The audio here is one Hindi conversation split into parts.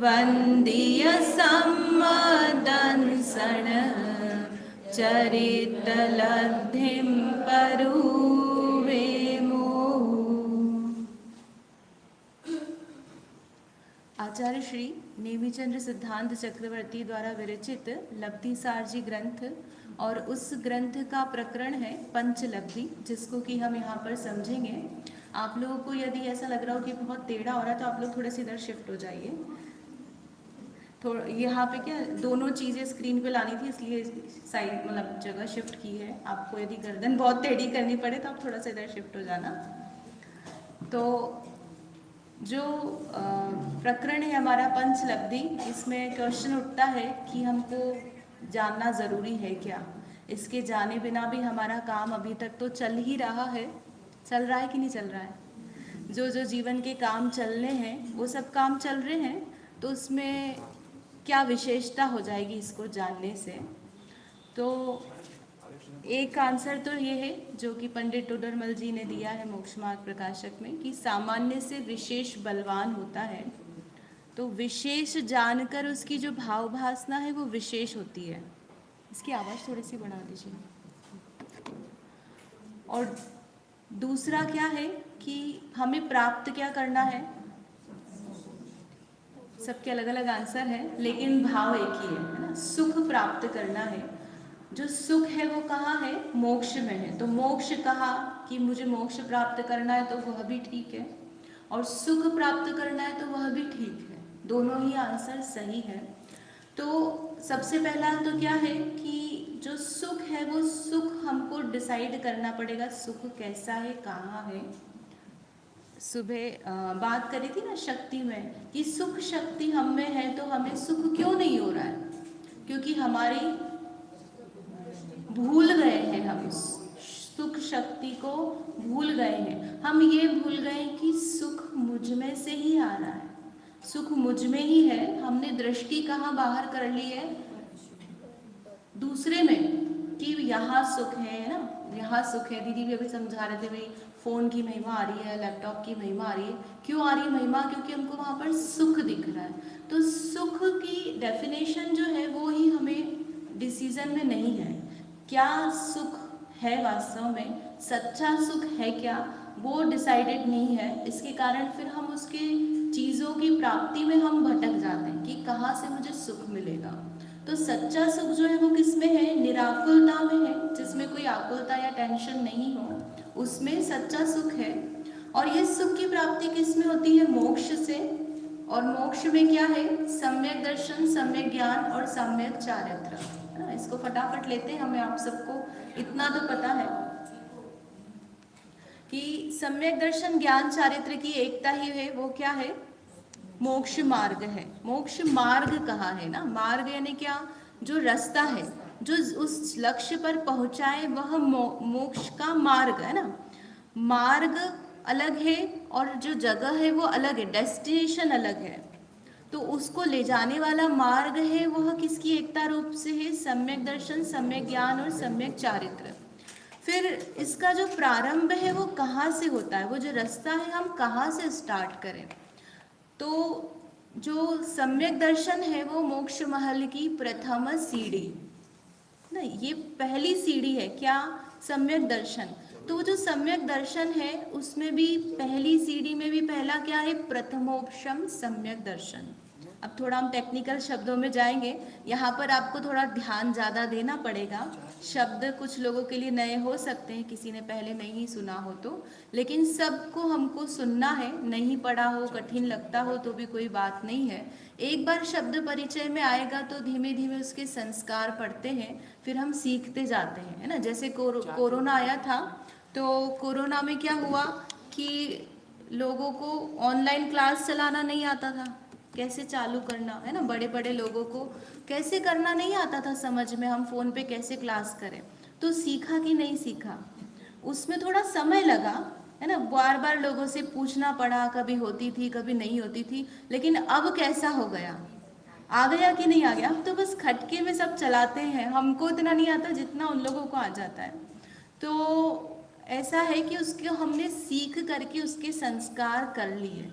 वंदीय सम्मदंसण चरितलब्धिं परुवेमो। आचार्य श्री नेमिचंद्र सिद्धांत चक्रवर्ती द्वारा विरचित लब्धिसार जी ग्रंथ और उस ग्रंथ का प्रकरण है पंचलब्धि, जिसको कि हम यहाँ पर समझेंगे। आप लोगों को यदि ऐसा लग रहा हो कि बहुत टेढ़ा हो रहा है तो आप लोग थोड़े से इधर शिफ्ट हो जाइए। थोड़ा यहाँ पे क्या दोनों चीज़ें स्क्रीन पे लानी थी, इसलिए साइड मतलब जगह शिफ्ट की है। आपको यदि गर्दन बहुत टेढ़ी करनी पड़े तो आप थोड़ा सा इधर शिफ्ट हो जाना। तो जो प्रकरण है हमारा पंचलब्धि, इसमें क्वेश्चन उठता है कि हमको जानना ज़रूरी है क्या, इसके जाने बिना भी हमारा काम अभी तक तो चल ही रहा है। चल रहा है कि नहीं चल रहा है? जो जो जीवन के काम चलने हैं वो सब काम चल रहे हैं, तो उसमें क्या विशेषता हो जाएगी इसको जानने से? तो एक आंसर तो ये है जो कि पंडित टोडरमल जी ने दिया है मोक्ष मार्ग प्रकाशक में, कि सामान्य से विशेष बलवान होता है। तो विशेष जानकर उसकी जो भाव भासना है वो विशेष होती है। इसकी आवाज़ थोड़ी सी बढ़ा दीजिए। और दूसरा क्या है कि हमें प्राप्त क्या करना है? सबके अलग अलग आंसर है, लेकिन भाव एक ही है ना, सुख प्राप्त करना है। जो सुख है वो कहाँ है? मोक्ष में है। तो मोक्ष कहा कि मुझे मोक्ष प्राप्त करना है, तो वह भी ठीक है, और सुख प्राप्त करना है तो वह भी ठीक है। दोनों ही आंसर सही है। तो सबसे पहला तो क्या है कि जो सुख है वो सुख हमको डिसाइड करना पड़ेगा, सुख कैसा है, कहाँ है। सुबह बात करी थी ना शक्ति में, कि सुख शक्ति हम में है तो हमें सुख क्यों नहीं हो रहा है? क्योंकि हमारी भूल गए हैं, हम सुख शक्ति को भूल गए हैं। हम ये भूल गए कि सुख मुझ में से ही आ रहा है, सुख मुझ में ही है। हमने दृष्टि कहाँ बाहर कर ली है? दूसरे में, कि यहाँ सुख है ना, यहाँ सुख है। दीदी भी अभी समझा रहे थे, भाई फ़ोन की महिमा आ रही है, लैपटॉप की महिमा आ रही है। क्यों आ रही है महिमा? क्योंकि हमको वहाँ पर सुख दिख रहा है। तो सुख की डेफिनेशन जो है वो ही हमें डिसीजन में नहीं है। क्या सुख है वास्तव में, सच्चा सुख है क्या, वो डिसाइडेड नहीं है। इसके कारण फिर हम उसके चीज़ों की प्राप्ति में हम भटक जाते हैं कि कहाँ से मुझे सुख मिलेगा। तो सच्चा सुख जो है वो किस में है? निराकुलता में है, जिसमें कोई आकुलता या टेंशन नहीं हो, उसमें सच्चा सुख है। और ये सुख की प्राप्ति किस में होती है? मोक्ष से। और मोक्ष में क्या है? सम्यक दर्शन, सम्यक ज्ञान और सम्यक चारित्र, है ना। इसको फटाफट लेते हैं, हमें आप सबको इतना तो पता है कि सम्यक दर्शन ज्ञान चारित्र की एकता ही है। वो क्या है? मोक्ष मार्ग है। मोक्ष मार्ग कहाँ है ना, मार्ग यानी क्या? जो रास्ता है जो उस लक्ष्य पर पहुंचाए, वह मोक्ष का मार्ग है ना। मार्ग अलग है और जो जगह है वो अलग है, डेस्टिनेशन अलग है। तो उसको ले जाने वाला मार्ग है, वह किसकी एकता रूप से है? सम्यक दर्शन, सम्यक ज्ञान और सम्यक चारित्र। फिर इसका जो प्रारंभ है वो कहाँ से होता है? वो जो रास्ता है हम कहाँ से स्टार्ट करें? तो जो सम्यक दर्शन है वो मोक्ष महल की प्रथम सीढ़ी ना, ये पहली सीढ़ी है। क्या? सम्यक दर्शन। तो जो सम्यक दर्शन है उसमें भी पहली सीढ़ी में भी पहला क्या है? प्रथमोपशम सम्यक दर्शन। अब थोड़ा हम टेक्निकल शब्दों में जाएंगे, यहाँ पर आपको थोड़ा ध्यान ज़्यादा देना पड़ेगा। शब्द कुछ लोगों के लिए नए हो सकते हैं, किसी ने पहले नहीं सुना हो तो, लेकिन सबको हमको सुनना है। नहीं पढ़ा हो, कठिन लगता हो तो भी कोई बात नहीं है। एक बार शब्द परिचय में आएगा तो धीमे धीमे उसके संस्कार पढ़ते हैं, फिर हम सीखते जाते हैं, है ना। जैसे कोरोना आया था, तो कोरोना में क्या हुआ कि लोगों को ऑनलाइन क्लास चलाना नहीं आता था, कैसे चालू करना, है ना। बड़े बड़े लोगों को कैसे करना नहीं आता था समझ में, हम फ़ोन पे कैसे क्लास करें। तो सीखा कि नहीं सीखा? उसमें थोड़ा समय लगा, है ना। बार बार लोगों से पूछना पड़ा, कभी होती थी कभी नहीं होती थी। लेकिन अब कैसा हो गया? आ गया कि नहीं आ गया? अब तो बस खटके में सब चलाते हैं। हमको इतना नहीं आता जितना उन लोगों को आ जाता है। तो ऐसा है कि उसके हमने सीख करके उसके संस्कार कर लिए।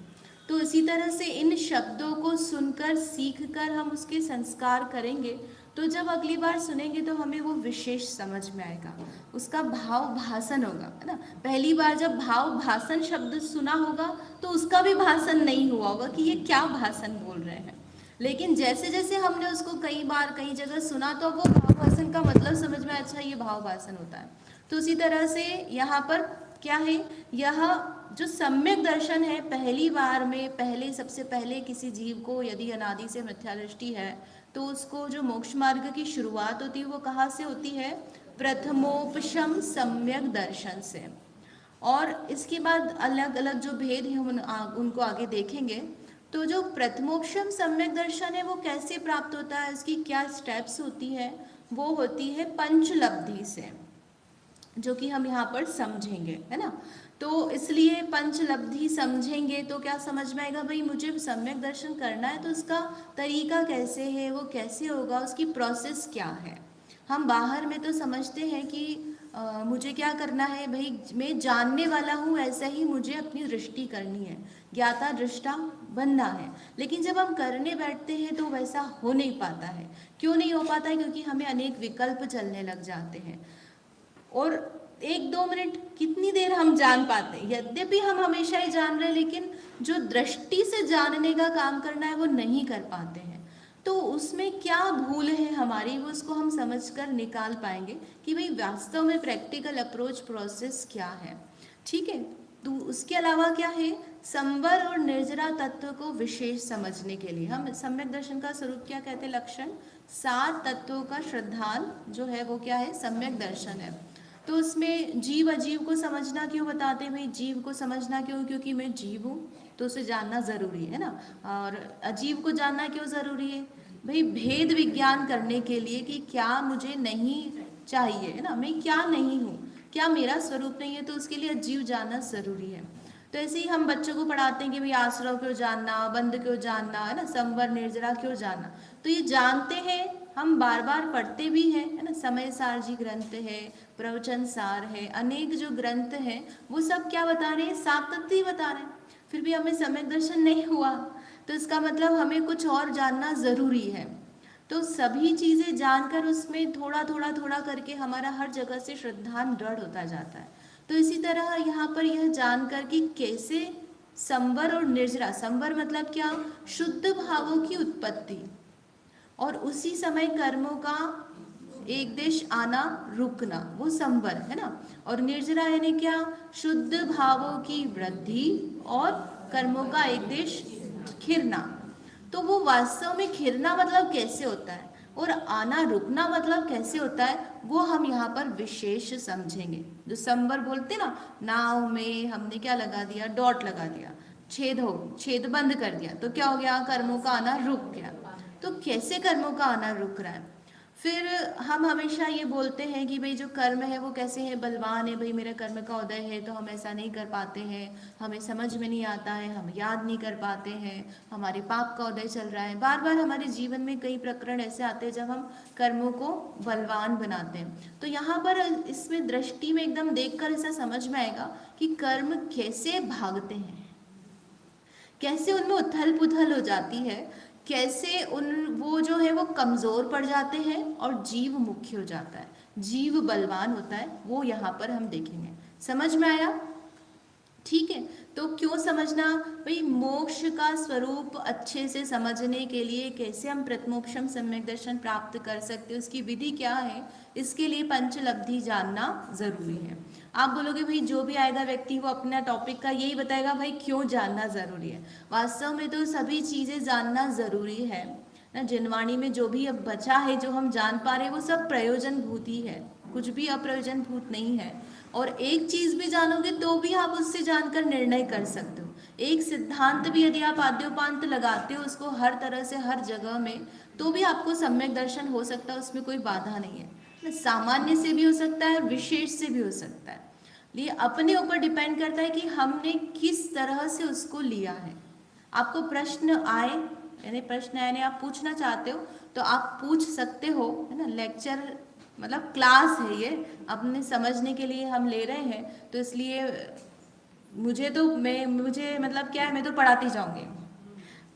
तो इसी तरह से इन शब्दों को सुनकर सीखकर हम उसके संस्कार करेंगे, तो जब अगली बार सुनेंगे तो हमें वो विशेष समझ में आएगा, उसका भाव भाषण होगा, है ना। पहली बार जब भाव भाषण शब्द सुना होगा तो उसका भी भाषण नहीं हुआ होगा कि ये क्या भाषण बोल रहे हैं, लेकिन जैसे जैसे हमने उसको कई बार कई जगह सुना तो वो भाव भाषण का मतलब समझ में, अच्छा ये भाव भाषण होता है। तो उसी तरह से यहाँ पर क्या है, यह जो सम्यक दर्शन है, पहली बार में पहले सबसे पहले किसी जीव को यदि अनादि से मिथ्या दृष्टि है तो उसको जो मोक्ष मार्ग की शुरुआत होती है वो कहाँ से होती है, प्रथमोपशम सम्यक दर्शन से। और इसके बाद अलग अलग जो भेद है उनको आगे देखेंगे। तो जो प्रथमोपशम सम्यक दर्शन है वो कैसे प्राप्त होता है, उसकी क्या स्टेप्स होती है, वो होती है पंचलब्धि से, जो कि हम यहाँ पर समझेंगे, है ना। तो इसलिए पंचलब्धि समझेंगे तो क्या समझ में आएगा, भाई मुझे सम्यक दर्शन करना है तो उसका तरीका कैसे है, वो कैसे होगा, उसकी प्रोसेस क्या है। हम बाहर में तो समझते हैं कि मुझे क्या करना है, भाई मैं जानने वाला हूँ, ऐसा ही मुझे अपनी दृष्टि करनी है, ज्ञाता दृष्टा बनना है। लेकिन जब हम करने बैठते हैं तो वैसा हो नहीं पाता है। क्यों नहीं हो पाता है, क्योंकि हमें अनेक विकल्प चलने लग जाते हैं, और 1-2 मिनट कितनी देर हम जान पाते हैं। यद्यपि हम हमेशा ही जान रहे हैं, लेकिन जो दृष्टि से जानने का काम करना है वो नहीं कर पाते हैं। तो उसमें क्या भूल है हमारी, वो उसको हम समझकर निकाल पाएंगे कि भाई वास्तव में प्रैक्टिकल अप्रोच प्रोसेस क्या है। ठीक है। तो उसके अलावा क्या है, संवर और निर्जरा तत्व को विशेष समझने के लिए हम सम्यक दर्शन का स्वरूप क्या कहते हैं, लक्षण 7 तत्वों का श्रद्धान जो है वो क्या है, सम्यक दर्शन है। तो उसमें जीव अजीव को समझना क्यों बताते हैं, भाई जीव को समझना क्यों, क्योंकि मैं जीव हूँ तो उसे जानना जरूरी है ना। और अजीव को जानना क्यों जरूरी है, भाई भेद विज्ञान करने के लिए कि क्या मुझे नहीं चाहिए, है ना, मैं क्या नहीं हूँ, क्या मेरा स्वरूप नहीं है, तो उसके लिए अजीव जानना जरूरी है। तो ऐसे ही हम बच्चों को पढ़ाते हैं कि भाई आश्रव क्यों जानना, बंध क्यों जानना, है ना, संवर निर्जरा क्यों जानना। तो ये जानते हैं, हम बार बार पढ़ते भी हैं, है ना। समय सार जी ग्रंथ है, प्रवचन सार है, अनेक जो ग्रंथ हैं वो सब क्या बता रहे हैं, सातत्य बता रहे हैं। फिर भी हमें सम्यक दर्शन नहीं हुआ, तो इसका मतलब हमें कुछ और जानना जरूरी है। तो सभी चीजें जानकर उसमें थोड़ा थोड़ा थोड़ा करके हमारा हर जगह से श्रद्धान दृढ़ होता जाता है। तो इसी तरह यहाँ पर यह जानकर कि कैसे संवर और निर्जरा, संवर मतलब क्या, शुद्ध भावों की उत्पत्ति, और उसी समय कर्मों का एक देश आना रुकना, वो संवर है ना। और निर्जरा यानी क्या, शुद्ध भावों की वृद्धि और कर्मों का एक देश खिरना। तो वो वास्तव में खिरना मतलब कैसे होता है और आना रुकना मतलब कैसे होता है, वो हम यहाँ पर विशेष समझेंगे। जो संवर बोलते ना, नाव में हमने क्या लगा दिया, डॉट लगा दिया, छेद बंद कर दिया, तो क्या हो गया, कर्मों का आना रुक गया। तो कैसे कर्मों का आना रुक रहा है। फिर हम हमेशा ये बोलते हैं कि भाई जो कर्म है वो कैसे है, बलवान है, भाई मेरे कर्म का उदय है तो हम ऐसा नहीं कर पाते हैं, हमें समझ में नहीं आता है, हम याद नहीं कर पाते हैं, हमारे पाप का उदय चल रहा है। बार बार हमारे जीवन में कई प्रकरण ऐसे आते हैं जब हम कर्मों को बलवान बनाते हैं। तो यहाँ पर इसमें दृष्टि में एकदम देखकर ऐसा समझ में आएगा कि कर्म कैसे भागते हैं, कैसे उनमें उथल पुथल हो जाती है, कैसे उन वो जो है वो कमजोर पड़ जाते हैं और जीव मुख्य हो जाता है, जीव बलवान होता है, वो यहाँ पर हम देखेंगे। समझ में आया, ठीक है। तो क्यों समझना, भाई मोक्ष का स्वरूप अच्छे से समझने के लिए कैसे हम प्रथमोपशम सम्यक दर्शन प्राप्त कर सकते हैं, उसकी विधि क्या है, इसके लिए पंचलब्धि जानना जरूरी है। आप बोलोगे भाई जो भी आएगा व्यक्ति वो अपना टॉपिक का यही बताएगा, भाई क्यों जानना जरूरी है। वास्तव में तो सभी चीजें जानना जरूरी है ना। जिनवाणी में जो भी अब बचा है, जो हम जान पा रहे हैं, वो सब प्रयोजन भूत ही है, कुछ भी अप्रयोजन भूत नहीं है। और एक चीज भी जानोगे तो भी आप उससे जानकर निर्णय कर सकते हो। एक सिद्धांत भी यदि आप आद्योपांत लगाते हो उसको हर तरह से हर जगह में, तो भी आपको सम्यक दर्शन हो सकता है, उसमें कोई बाधा नहीं है। सामान्य से भी हो सकता है, विशेष से भी हो सकता है। ये अपने ऊपर डिपेंड करता है कि हमने किस तरह से उसको लिया है। आपको प्रश्न आए, यानी प्रश्न यानी आप पूछना चाहते हो तो आप पूछ सकते हो, है ना। लेक्चर मतलब क्लास है, ये अपने समझने के लिए हम ले रहे हैं, तो इसलिए मुझे मतलब क्या है, मैं तो पढ़ाती जाऊंगी,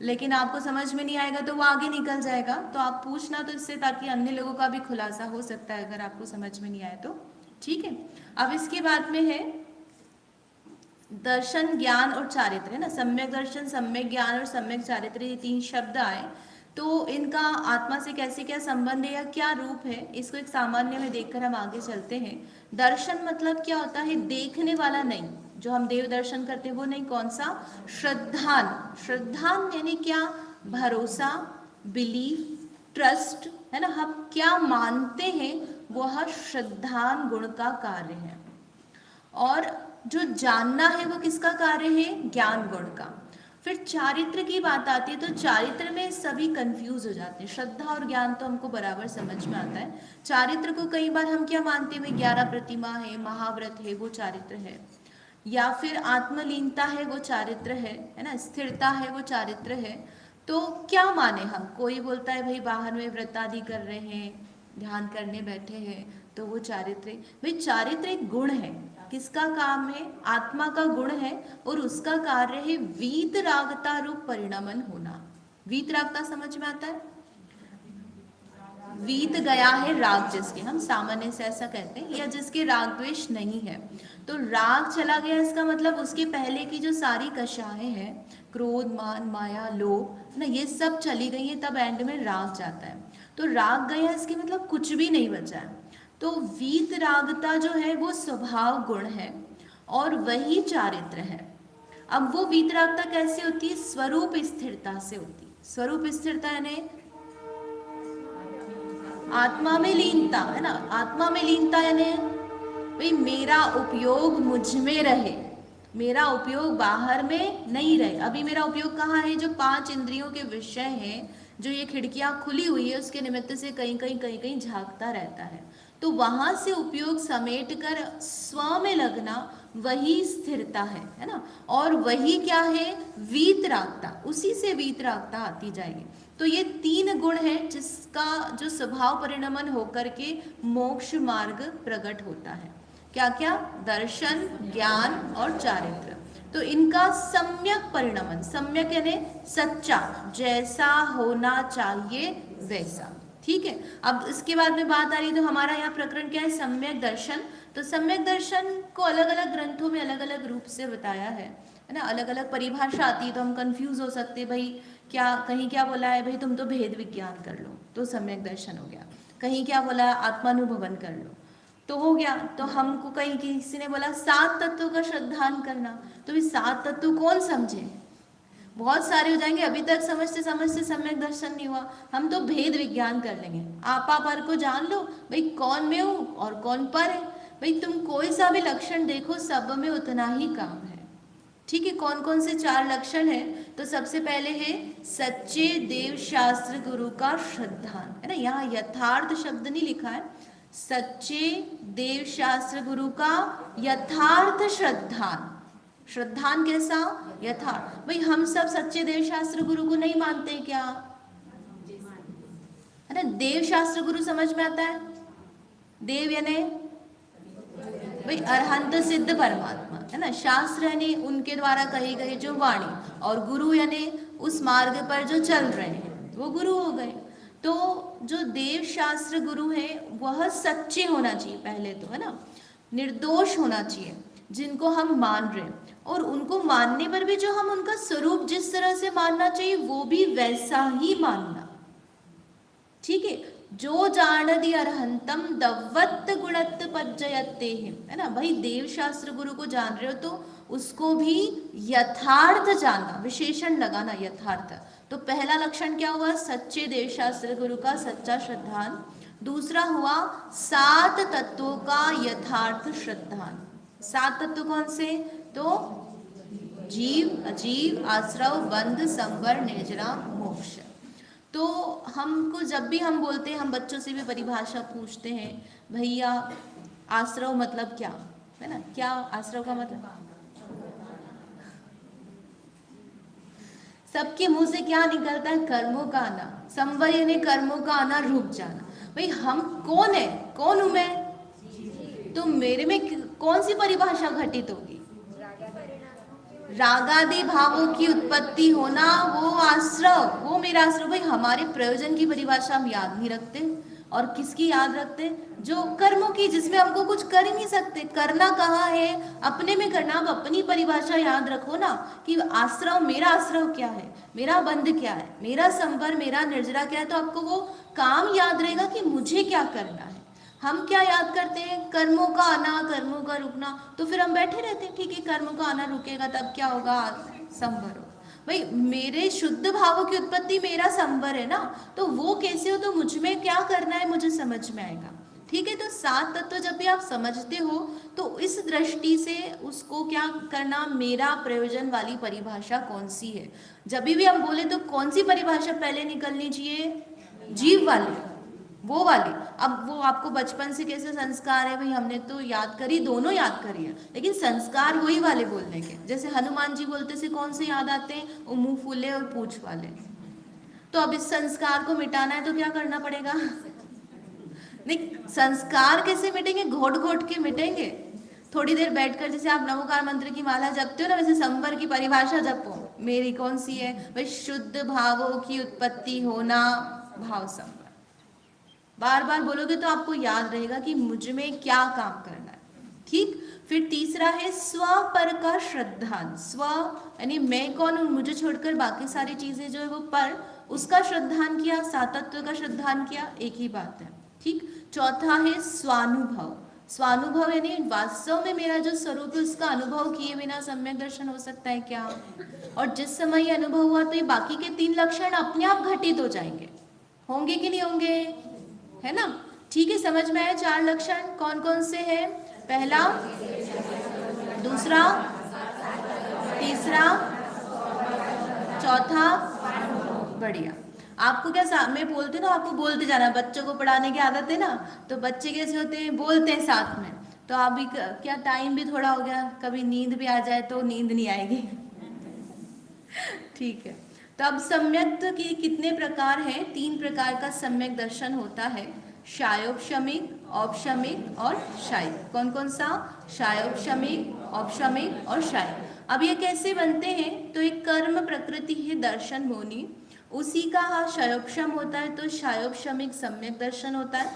लेकिन आपको समझ में नहीं आएगा तो वो आगे निकल जाएगा। तो आप पूछना तो इससे, ताकि अन्य लोगों का भी खुलासा हो सकता है अगर आपको समझ में नहीं आए तो। ठीक है, अब इसके बाद में है दर्शन, ज्ञान और चारित्र, है ना। सम्यक दर्शन, सम्यक ज्ञान और सम्यक चारित्र, ये 3 शब्द आए, तो इनका आत्मा से कैसे क्या संबंध है या क्या रूप है, इसको एक सामान्य में देखकर हम आगे चलते हैं। दर्शन मतलब क्या होता है, देखने वाला नहीं, जो हम देव दर्शन करते हैं वो नहीं, कौन सा, श्रद्धान। श्रद्धान यानी क्या, भरोसा, बिलीफ, ट्रस्ट, है ना, हम क्या मानते हैं वह श्रद्धान गुण का कार्य है। और जो जानना है वो किसका कार्य है, ज्ञान गुण का। फिर चारित्र की बात आती है, तो चारित्र में सभी कंफ्यूज हो जाते हैं। श्रद्धा और ज्ञान तो हमको बराबर समझ में आता है, चारित्र को कई बार हम क्या मानते हैं, 11 प्रतिमा है, महाव्रत है, वो चारित्र है, या फिर आत्मलीनता है वो चारित्र है ना, स्थिरता है वो चारित्र है। तो क्या माने हम, कोई बोलता है भाई बाहर में व्रत आदि कर रहे हैं, ध्यान करने बैठे हैं, तो वो चारित्र है। भाई चारित्र एक गुण है, किसका काम है, आत्मा का गुण है, और उसका कार्य है वीतरागता रूप परिणमन होना। वीतरागता समझ में आता है, वीत गया है राग जिसके, हम सामान्य से ऐसा कहते हैं, या जिसके राग द्वेष नहीं है। तो राग चला गया, इसका मतलब उसके पहले की जो सारी कषाएं हैं, क्रोध, मान, माया, लोभ ना, ये सब चली गई है, तब एंड में राग जाता है। तो राग गया, इसके मतलब कुछ भी नहीं बचा है। तो वीतरागता जो है वो स्वभाव गुण है और वही चारित्र है। अब वो वीतरागता कैसे होती है, स्वरूप स्थिरता से होती है। स्वरूप स्थिरता यानी आत्मा में लीनता, है ना। आत्मा में लीनता यानी भाई मेरा उपयोग मुझ में रहे, मेरा उपयोग बाहर में नहीं रहे। अभी मेरा उपयोग कहाँ है, जो 5 इंद्रियों के विषय हैं, जो ये खिड़कियां खुली हुई है उसके निमित्त से कहीं कहीं झांकता रहता है, तो वहां से उपयोग समेट कर स्व में लगना, वही स्थिरता है ना। और वही क्या है, वीतरागता, उसी से वीतरागता आती जाएगी। तो ये 3 गुण है जिसका जो स्वभाव परिणमन होकर के मोक्ष मार्ग प्रकट होता है। क्या क्या, दर्शन, ज्ञान और चारित्र। तो इनका सम्यक परिणमन, सम्यक यानी सच्चा, जैसा होना चाहिए वैसा। ठीक है, अब इसके बाद में बात आ रही, तो हमारा यहाँ प्रकरण क्या है, सम्यक दर्शन। तो सम्यक दर्शन को अलग अलग ग्रंथों में अलग अलग रूप से बताया है ना, अलग अलग परिभाषा आती है, तो हम कंफ्यूज हो सकते हैं, भाई क्या, कहीं क्या बोला है भाई तुम तो भेद विज्ञान कर लो तो सम्यक दर्शन हो गया, कहीं क्या बोला है आत्मानुभवन कर लो तो हो गया। तो हमको कहीं किसी ने बोला 7 तत्वों का श्रद्धान करना, तो ये 7 तत्व कौन समझे, बहुत सारे हो जाएंगे, अभी तक समझते समझते सम्यक दर्शन नहीं हुआ, हम तो भेद विज्ञान कर लेंगे। आपा पर को जान लो, भाई कौन में हूँ और कौन पर है, भाई तुम कोई सा भी लक्षण देखो, सब में उतना ही काम है। ठीक है, कौन कौन से 4 लक्षण है, तो सबसे पहले है सच्चे देव शास्त्र गुरु का श्रद्धान, है ना, यहाँ यथार्थ शब्द नहीं लिखा है, सच्चे देव शास्त्र गुरु का यथार्थ श्रद्धान। श्रद्धान कैसा, यथार्थ। भाई हम सब सच्चे देव शास्त्र गुरु को नहीं मानते क्या, है ना। देव शास्त्र गुरु समझ में आता है, देव यानी भाई अरहंत सिद्ध परमात्मा, है ना। शास्त्र यानी उनके द्वारा कही गई जो वाणी, और गुरु यानी उस मार्ग पर जो चल रहे हैं वो गुरु हो गए। तो जो देव शास्त्र गुरु है वह सच्चे होना चाहिए पहले तो, है ना, निर्दोष होना चाहिए जिनको हम मान रहे हैं, और उनको मानने पर भी जो हम उनका स्वरूप जिस तरह से मानना चाहिए वो भी वैसा ही मानना। ठीक है, जो जानदि अरहंतम दवत्त गुणत्त पज्जयते, है ना। भाई देव शास्त्र गुरु को जान रहे हो तो उसको भी यथार्थ जानना, विशेषण लगाना यथार्थ। तो पहला लक्षण क्या हुआ, सच्चे देव शास्त्र गुरु का सच्चा श्रद्धान। दूसरा हुआ 7 तत्वों का यथार्थ श्रद्धान। 7 तत्व कौन से, तो जीव, अजीव, आश्रव, बंध, संवर, निर्जरा, मोक्ष। तो हमको जब भी हम बोलते हैं, हम बच्चों से भी परिभाषा पूछते हैं, भैया आश्रव मतलब क्या, है ना, क्या आश्रव का मतलब, सबके मुंह से क्या निकलता है, कर्मों का आना। संवर यानी कर्मों का आना, रुक जाना। भाई हम कौन है, कौन हूं मैं, तो मेरे में कौन सी परिभाषा घटित होगी, रागादि भावों की उत्पत्ति होना, वो आश्रव, वो मेरा आश्रव। भाई हमारे प्रयोजन की परिभाषा हम याद नहीं रखते, और किसकी याद रखते? जो कर्मों की, जिसमें हमको कुछ कर ही नहीं सकते। करना कहाँ है? अपने में करना। आप अपनी परिभाषा याद रखो ना, कि आश्रव, मेरा आश्रव क्या है, मेरा बंध क्या है, मेरा संवर, मेरा निर्जरा क्या है। तो आपको वो काम याद रहेगा कि मुझे क्या करना है। हम क्या याद करते हैं? कर्मों का आना, कर्मों का रुकना। तो फिर हम बैठे रहते हैं, ठीक है कर्मों का आना रुकेगा तब क्या होगा? संवर हो। भाई मेरे शुद्ध भावों की उत्पत्ति मेरा संवर है ना, तो वो कैसे हो? तो मुझ में क्या करना है मुझे समझ में आएगा। ठीक है, तो सात तत्व जब भी आप समझते हो तो इस दृष्टि से उसको क्या करना, मेरा प्रयोजन वाली परिभाषा कौन सी है। जब भी हम बोले तो कौन सी परिभाषा पहले निकलनी चाहिए? जीव वाली, वो वाली। अब वो आपको बचपन से कैसे संस्कार है, भाई हमने तो याद करी, दोनों याद करी है, लेकिन संस्कार वही वाले बोलने के। जैसे हनुमान जी बोलते से कौन से याद आते हैं? वो मुंह फूले और पूछ वाले। तो अब इस संस्कार को मिटाना है तो क्या करना पड़ेगा? नहीं, संस्कार कैसे मिटेंगे? घोट घोट के मिटेंगे। थोड़ी देर बैठकर, जैसे आप नमोकार मंत्र की माला जपते हो ना, वैसे संवर की परिभाषा जपो। मेरी कौन सी है भाई? शुद्ध भावों की उत्पत्ति होना, भाव संवर। बार बार बोलोगे तो आपको याद रहेगा कि मुझ में क्या काम करना है। ठीक। फिर तीसरा है स्व पर का श्रद्धान। स्व यानी मैं कौन हूं, मुझे छोड़कर बाकी सारी चीजें जो है वो पर, उसका श्रद्धान किया, सातत्व का श्रद्धान किया, एक ही बात है। ठीक। चौथा है स्वानुभव। स्वानुभव यानी वास्तव में मेरा जो स्वरूप है उसका अनुभव किए बिना सम्यक दर्शन हो सकता है क्या? और जिस समय ये अनुभव हुआ तो ये बाकी के तीन लक्षण अपने आप घटित हो जाएंगे। होंगे कि नहीं होंगे? है ना? ठीक है, समझ में आया? चार लक्षण कौन कौन से हैं? पहला, दूसरा, तीसरा, चौथा। बढ़िया। आपको क्या, मैं बोलती हूँ ना, आपको बोलते जाना। बच्चों को पढ़ाने की आदत है ना, तो बच्चे कैसे होते हैं? बोलते हैं साथ में। तो अभी क्या टाइम भी थोड़ा हो गया, कभी नींद भी आ जाए तो नींद नहीं आएगी। ठीक है, तो अब सम्यक के कितने प्रकार हैं? 3 प्रकार का सम्यक दर्शन होता है। शायोपशमिक, औपशमिक और शायिक। कौन कौन सा? शायोपशमिक, औपशमिक और शायिक। अब ये कैसे बनते हैं? तो एक कर्म प्रकृति है दर्शन मोनी, उसी का शायोपशम होता है तो शायोपशमिक सम्यक दर्शन होता है।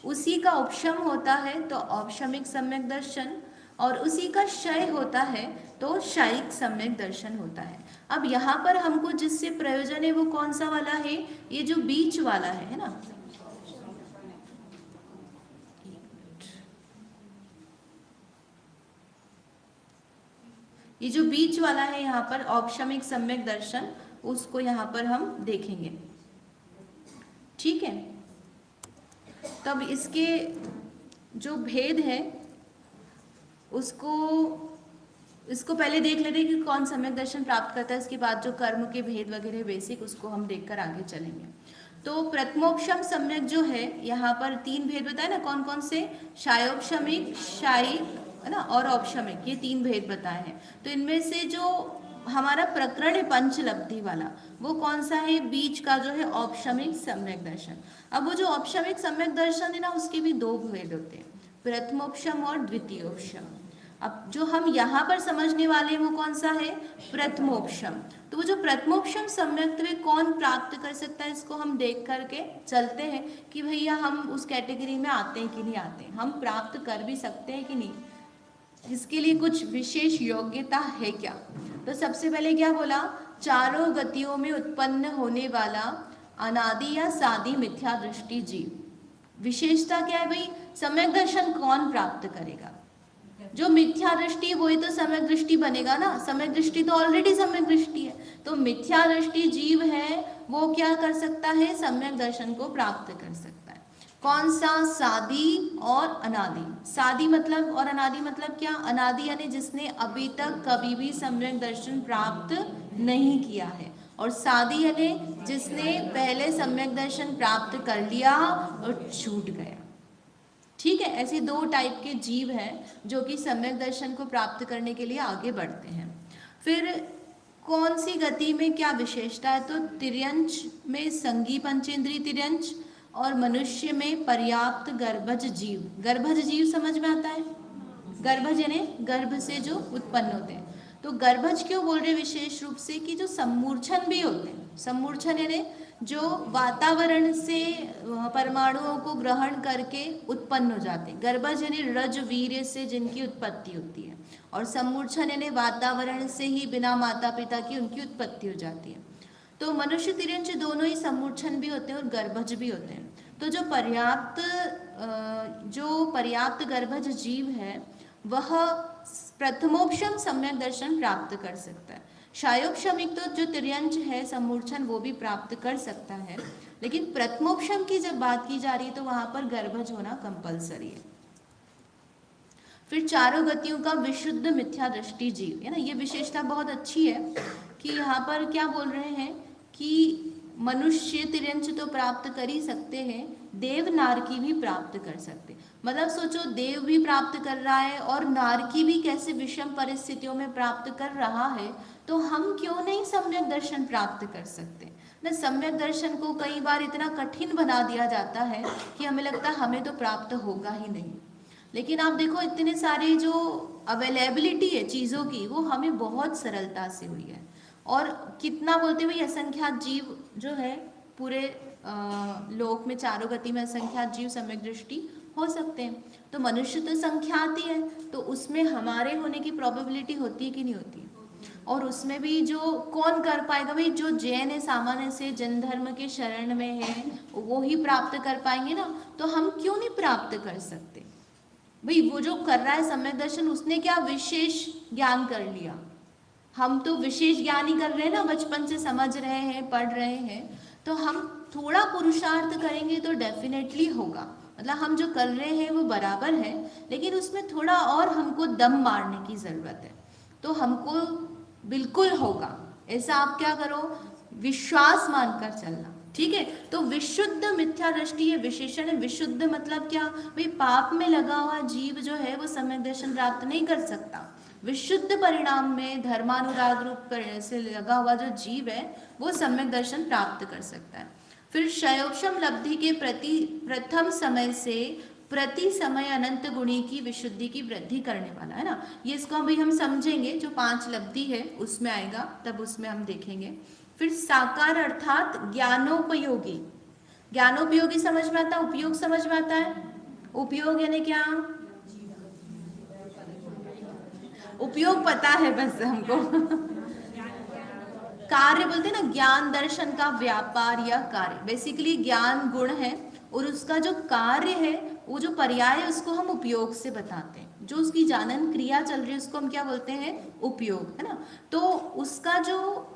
उसी का उपशम होता है तो औपशमिक सम्यक दर्शन, और उसी का क्षय होता है तो शायिक सम्यक दर्शन होता है। अब यहाँ पर हमको जिससे प्रयोजन है वो कौन सा वाला है? ये जो बीच वाला है ना, ये जो बीच वाला है यहाँ पर औपशमिक सम्यक दर्शन, उसको यहाँ पर हम देखेंगे। ठीक है, तब इसके जो भेद है इसको पहले देख लेते हैं कि कौन सम्यक दर्शन प्राप्त करता है। इसके बाद जो कर्म के भेद वगैरह बेसिक, उसको हम देखकर आगे चलेंगे। तो प्रथमोपशम सम्यक जो है, यहाँ पर 3 भेद बताए ना, कौन कौन से? शायोपशमिक, शायिक है ना, और औपशमिक, ये 3 भेद बताए हैं। तो इनमें से जो हमारा प्रकरण है पंचलब्धि वाला, वो कौन सा है? बीच का जो है औपशमिक सम्यक दर्शन। अब वो जो औपशमिक सम्यक दर्शन है ना, उसके भी 2 भेद होते हैं, प्रथमोपशम और द्वितीयोपशम। अब जो हम यहाँ पर समझने वाले हैं वो कौन सा है? प्रथमोपशम। तो वो जो प्रथमोपशम सम्यक्त्व कौन प्राप्त कर सकता है, इसको हम देख करके चलते हैं कि भैया हम उस कैटेगरी में आते हैं कि नहीं आते, हम प्राप्त कर भी सकते हैं कि नहीं, इसके लिए कुछ विशेष योग्यता है क्या। तो सबसे पहले क्या बोला? चारों गतियों में उत्पन्न होने वाला अनादि या सादी मिथ्या दृष्टि जीव। विशेषता क्या है भाई? सम्यक दर्शन कौन प्राप्त करेगा? जो मिथ्या दृष्टि है वही तो सम्यक दृष्टि बनेगा ना। सम्यक दृष्टि तो ऑलरेडी सम्यक दृष्टि है, तो मिथ्या दृष्टि जीव है वो क्या कर सकता है? सम्यक दर्शन को प्राप्त कर सकता है। कौन सा? सादी और अनादि। सादी मतलब और अनादि मतलब क्या? अनादि यानी जिसने अभी तक कभी भी सम्यक दर्शन प्राप्त नहीं किया है, और सादी यानी जिसने पहले सम्यक दर्शन प्राप्त कर लिया और छूट गया। ठीक है, ऐसे 2 टाइप के जीव हैं जो कि सम्यक दर्शन को प्राप्त करने के लिए आगे बढ़ते हैं। फिर कौन सी गति में क्या विशेषता है? तो तिर्यंच में संगी पंचेंद्रीय तिर्यंच, और मनुष्य में पर्याप्त गर्भज जीव। गर्भज जीव समझ में आता है? गर्भज यानी गर्भ से जो उत्पन्न होते हैं, तो गर्भज क्यों बोल रहे विशेष रूप से कि जो सम्मूर्छन भी होते हैं, सम्मूर्छन यानी जो वातावरण से परमाणुओं को ग्रहण करके उत्पन्न हो जाते हैं, गर्भज यानी रज वीर्य से जिनकी उत्पत्ति होती है, और सम्मूर्छन यानी वातावरण से ही बिना माता पिता की उनकी उत्पत्ति हो जाती है। तो मनुष्य तिर्यंच दोनों ही सम्मूर्छन भी होते हैं और गर्भज भी होते हैं। तो जो पर्याप्त गर्भज जीव है वह प्रथमोपशम सम्यक दर्शन प्राप्त कर सकता है। शायोपशमिक तो जो तिर्यंच है सम्मूर्छन वो भी प्राप्त कर सकता है, लेकिन प्रथमोपशम की जब बात की जा रही है तो वहां पर गर्भज होना कंपलसरी है। फिर चारों गतियों का विशुद्ध मिथ्या दृष्टि जीव है ना, ये विशेषता बहुत अच्छी है कि यहाँ पर क्या बोल रहे हैं कि मनुष्य तिर्यंच तो प्राप्त कर ही सकते हैं, देव नारकी भी प्राप्त कर सकते। मतलब सोचो, देव भी प्राप्त कर रहा है और नारकी भी कैसे विषम परिस्थितियों में प्राप्त कर रहा है, तो हम क्यों नहीं सम्यक दर्शन प्राप्त कर सकते ना। सम्यक दर्शन को कई बार इतना कठिन बना दिया जाता है कि हमें लगता है हमें तो प्राप्त होगा ही नहीं, लेकिन आप देखो इतने सारे जो अवेलेबिलिटी है चीज़ों की वो हमें बहुत सरलता से हुई है। और कितना बोलते हुए असंख्यात जीव जो है पूरे लोक में, चारों गति में असंख्यात जीव सम्यक दृष्टि हो सकते हैं। तो मनुष्य तो संख्यात ही है, तो उसमें हमारे होने की प्रोबेबिलिटी होती है कि नहीं होती। और उसमें भी जो कौन कर पाएगा, भाई जो जैन है सामान्य से जन धर्म के शरण में है वो ही प्राप्त कर पाएंगे ना, तो हम क्यों नहीं प्राप्त कर सकते। भाई वो जो कर रहा है सम्यक दर्शन उसने क्या विशेष ज्ञान कर लिया, हम तो विशेष ज्ञान ही कर रहे हैं ना, बचपन से समझ रहे हैं, पढ़ रहे हैं। तो हम थोड़ा पुरुषार्थ करेंगे तो डेफिनेटली होगा। मतलब हम जो कर रहे हैं वो बराबर है, लेकिन उसमें थोड़ा और हमको दम मारने की जरूरत है, तो हमको बिल्कुल होगा। ऐसा आप क्या करो, विश्वास मानकर चलना, ठीक है। तो विशुद्ध मिथ्या दृष्टि ये विशेषण है। विशुद्ध मतलब क्या, भाई पाप में लगा हुआ जीव जो है वो सम्यक दर्शन प्राप्त नहीं कर सकता। विशुद्ध परिणाम में धर्मानुराग रूप से लगा हुआ जो जीव है वो सम्यक दर्शन प्राप्त कर सकता है। फिर शयोपशम लब्धि के प्रति प्रथम समय से प्रति समय अनंत गुणी की विशुद्धि की वृद्धि करने वाला है ना, ये इसको अभी हम समझेंगे, जो 5 लब्धि है उसमें आएगा, तब उसमें हम देखेंगे। फिर साकार अर्थात ज्ञानोपयोगी, ज्ञानोपयोगी समझ में आता है, उपयोग समझ में आता है। उपयोग यानी क्या, उपयोग पता है बस हमको कार्य बोलते हैं ना, ज्ञान दर्शन का व्यापार या कार्य, बेसिकली ज्ञान गुण है और उसका जो कार्य है वो जो पर्याय है उसको हम उपयोग से बताते हैं। जो उसकी जानन क्रिया चल रही है उसको हम क्या बोलते हैं, उपयोग, है ना। तो उसका जो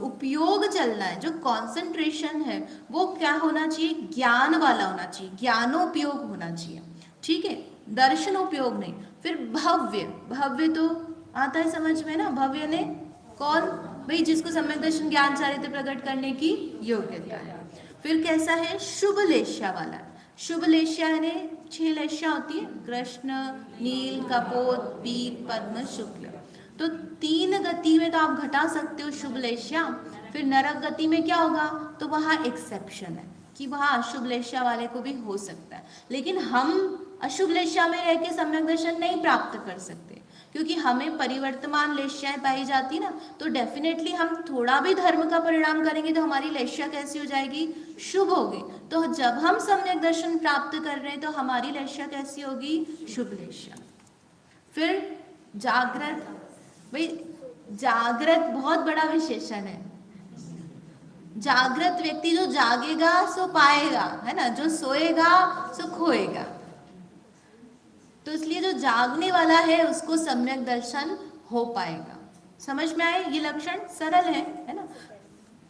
उपयोग चलना है, जो कंसंट्रेशन है वो क्या होना चाहिए, ज्ञान वाला होना चाहिए, ज्ञानोपयोग होना चाहिए, ठीक है, दर्शनोपयोग नहीं। फिर भव्य, भव्य तो आता है समझ में ना, भव्य ने कौन, भाई जिसको सम्यक दर्शन ज्ञान चारित्र प्रकट करने की योग्यता है। फिर कैसा है, शुभ लेश्या वाला। शुभ लेश्या यानी 6 लेश्या होती है, कृष्ण, नील, कपोत, पीत, पद्म, शुक्ल। तो 3 गति में तो आप घटा सकते हो शुभ लेश्या। फिर नरक गति में क्या होगा, तो वहाँ एक्सेप्शन है कि वहाँ अशुभ लेश्या वाले को भी हो सकता है, लेकिन हम अशुभ लेश्या में रह के सम्यक दर्शन नहीं प्राप्त कर सकते, क्योंकि हमें परिवर्तमान लेश्याएं पाई जाती ना, तो डेफिनेटली हम थोड़ा भी धर्म का परिणाम करेंगे तो हमारी लेश्या कैसी हो जाएगी, शुभ होगी। तो जब हम सम्यक दर्शन प्राप्त कर रहे हैं तो हमारी लेश्या कैसी होगी, शुभ लेश्या। फिर जागृत, भाई जागृत बहुत बड़ा विशेषण है। जागृत व्यक्ति जो जागेगा सो पाएगा, है ना, जो सोएगा सो खोएगा। तो इसलिए जो जागने वाला है उसको सम्यक दर्शन हो पाएगा। समझ में आए, ये लक्षण सरल है ना।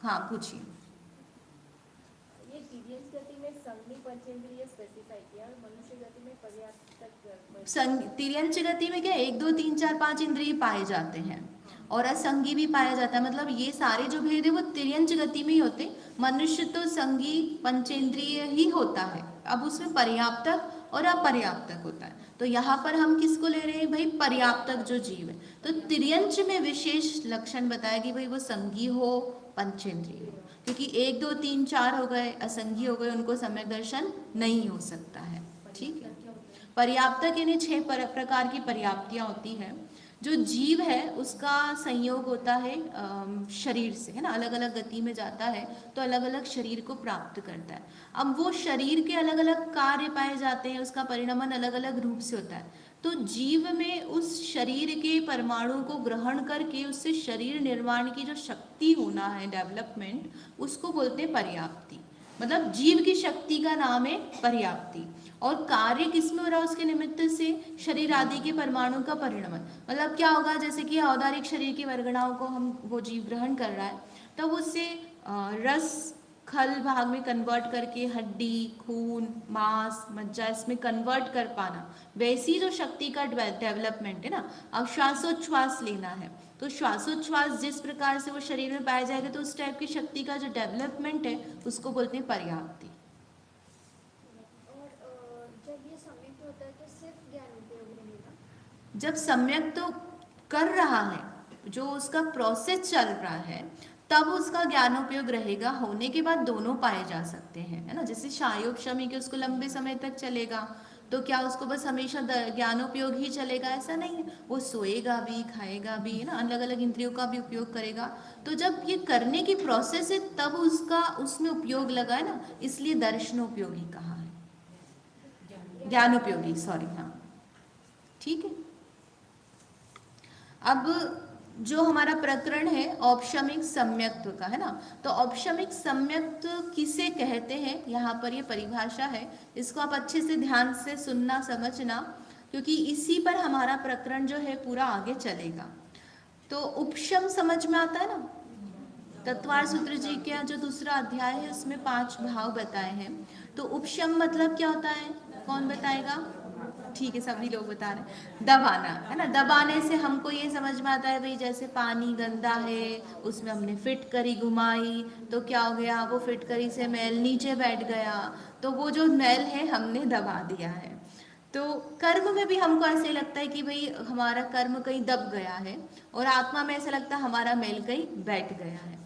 हाँ पूछिए। ये तिर्यंच गति में संज्ञी पंचेंद्रिय स्पेसिफाई किया और मनुष्य गति में पर्याप्त। तिर्यंच गति में क्या 1 2 3 4 5 इंद्रिय पाए जाते हैं और असंगी भी पाया जाता है। मतलब ये सारे जो भेद है वो तिर्यंच गति में ही होते। मनुष्य तो संगी पंचेंद्रिय ही होता है, अब उसमें पर्याप्तक और अपर्याप्तक होता है। तो यहाँ पर हम किसको ले रहे हैं, भाई पर्याप्तक जो जीव है। तो तिर्यंच में विशेष लक्षण बताया कि भाई वो संगी हो, पंचेंद्रिय हो, क्योंकि 1 2 3 4 हो गए, असंगी हो गए, उनको सम्यक दर्शन नहीं हो सकता है, ठीक है। पर्याप्तक यानी 6 प्रकार की पर्याप्तियां होती है। जो जीव है उसका संयोग होता है शरीर से, है ना, अलग अलग गति में जाता है तो अलग अलग शरीर को प्राप्त करता है। अब वो शरीर के अलग अलग कार्य पाए जाते हैं, उसका परिणमन अलग अलग रूप से होता है। तो जीव में उस शरीर के परमाणु को ग्रहण करके उससे शरीर निर्माण की जो शक्ति होना है, डेवलपमेंट, उसको बोलते हैं पर्याप्ति। मतलब जीव की शक्ति का नाम है पर्याप्ति। और कार्य किसमें हो रहा है उसके निमित्त से? शरीर आदि के परमाणु का परिणमन। मतलब क्या होगा, जैसे कि औदारिक शरीर की वर्गणाओं को हम वो जीव ग्रहण कर रहा है, तब उससे रस खल भाग में कन्वर्ट करके हड्डी, खून, मांस, मज्जा इसमें कन्वर्ट कर पाना, वैसी जो शक्ति का डेवलपमेंट है ना। अब श्वासोच्छ्वास लेना है तो श्वासोच्छ्वास जिस प्रकार से वो शरीर में पाया जाएगा तो उस टाइप की शक्ति का जो डेवलपमेंट है उसको बोलते हैं पर्याप्ति। और जब ये सम्यक होता है तो सिर्फ ज्ञान उपयोग रहेगा? जब सम्यक तो कर रहा है, जो उसका प्रोसेस चल रहा है, तब उसका ज्ञानोपयोग रहेगा। होने के बाद दोनों पाए जा सकते हैं, है ना। जैसे शायोग शमी के उसको लंबे समय तक चलेगा, तो क्या उसको बस हमेशा ज्ञानोपयोग ही चलेगा? ऐसा नहीं है, वो सोएगा भी, खाएगा भी, है ना, अलग अलग इंद्रियों का भी उपयोग करेगा। तो जब ये करने की प्रोसेस है तब उसका उसमें उपयोग लगा है ना, इसलिए दर्शनोपयोगी कहा है, ज्ञानोपयोगी, सॉरी, हाँ, ठीक है। अब जो हमारा प्रकरण है औपशमिक सम्यक्त्व का, है ना, तो औपशमिक सम्यक्त्व किसे कहते हैं, यहाँ पर ये परिभाषा है, इसको आप अच्छे से ध्यान से सुनना, समझना, क्योंकि इसी पर हमारा प्रकरण जो है पूरा आगे चलेगा। तो उपशम समझ में आता है ना। तत्वार सूत्र जी का जो दूसरा अध्याय है उसमें 5 भाव बताए हैं। तो उपशम मतलब क्या होता है, कौन बताएगा? ठीक है, सभी लोग बता रहे हैं, दबाना, है ना। दबाने से हमको ये समझ में आता है भाई, जैसे पानी गंदा है, उसमें हमने फिटकरी घुमाई तो क्या हो गया, वो फिटकरी से मैल नीचे बैठ गया, तो वो जो मैल है हमने दबा दिया है। तो कर्म में भी हमको ऐसे लगता है कि भाई हमारा कर्म कहीं दब गया है, और आत्मा में ऐसा लगता है हमारा मैल कहीं बैठ गया है।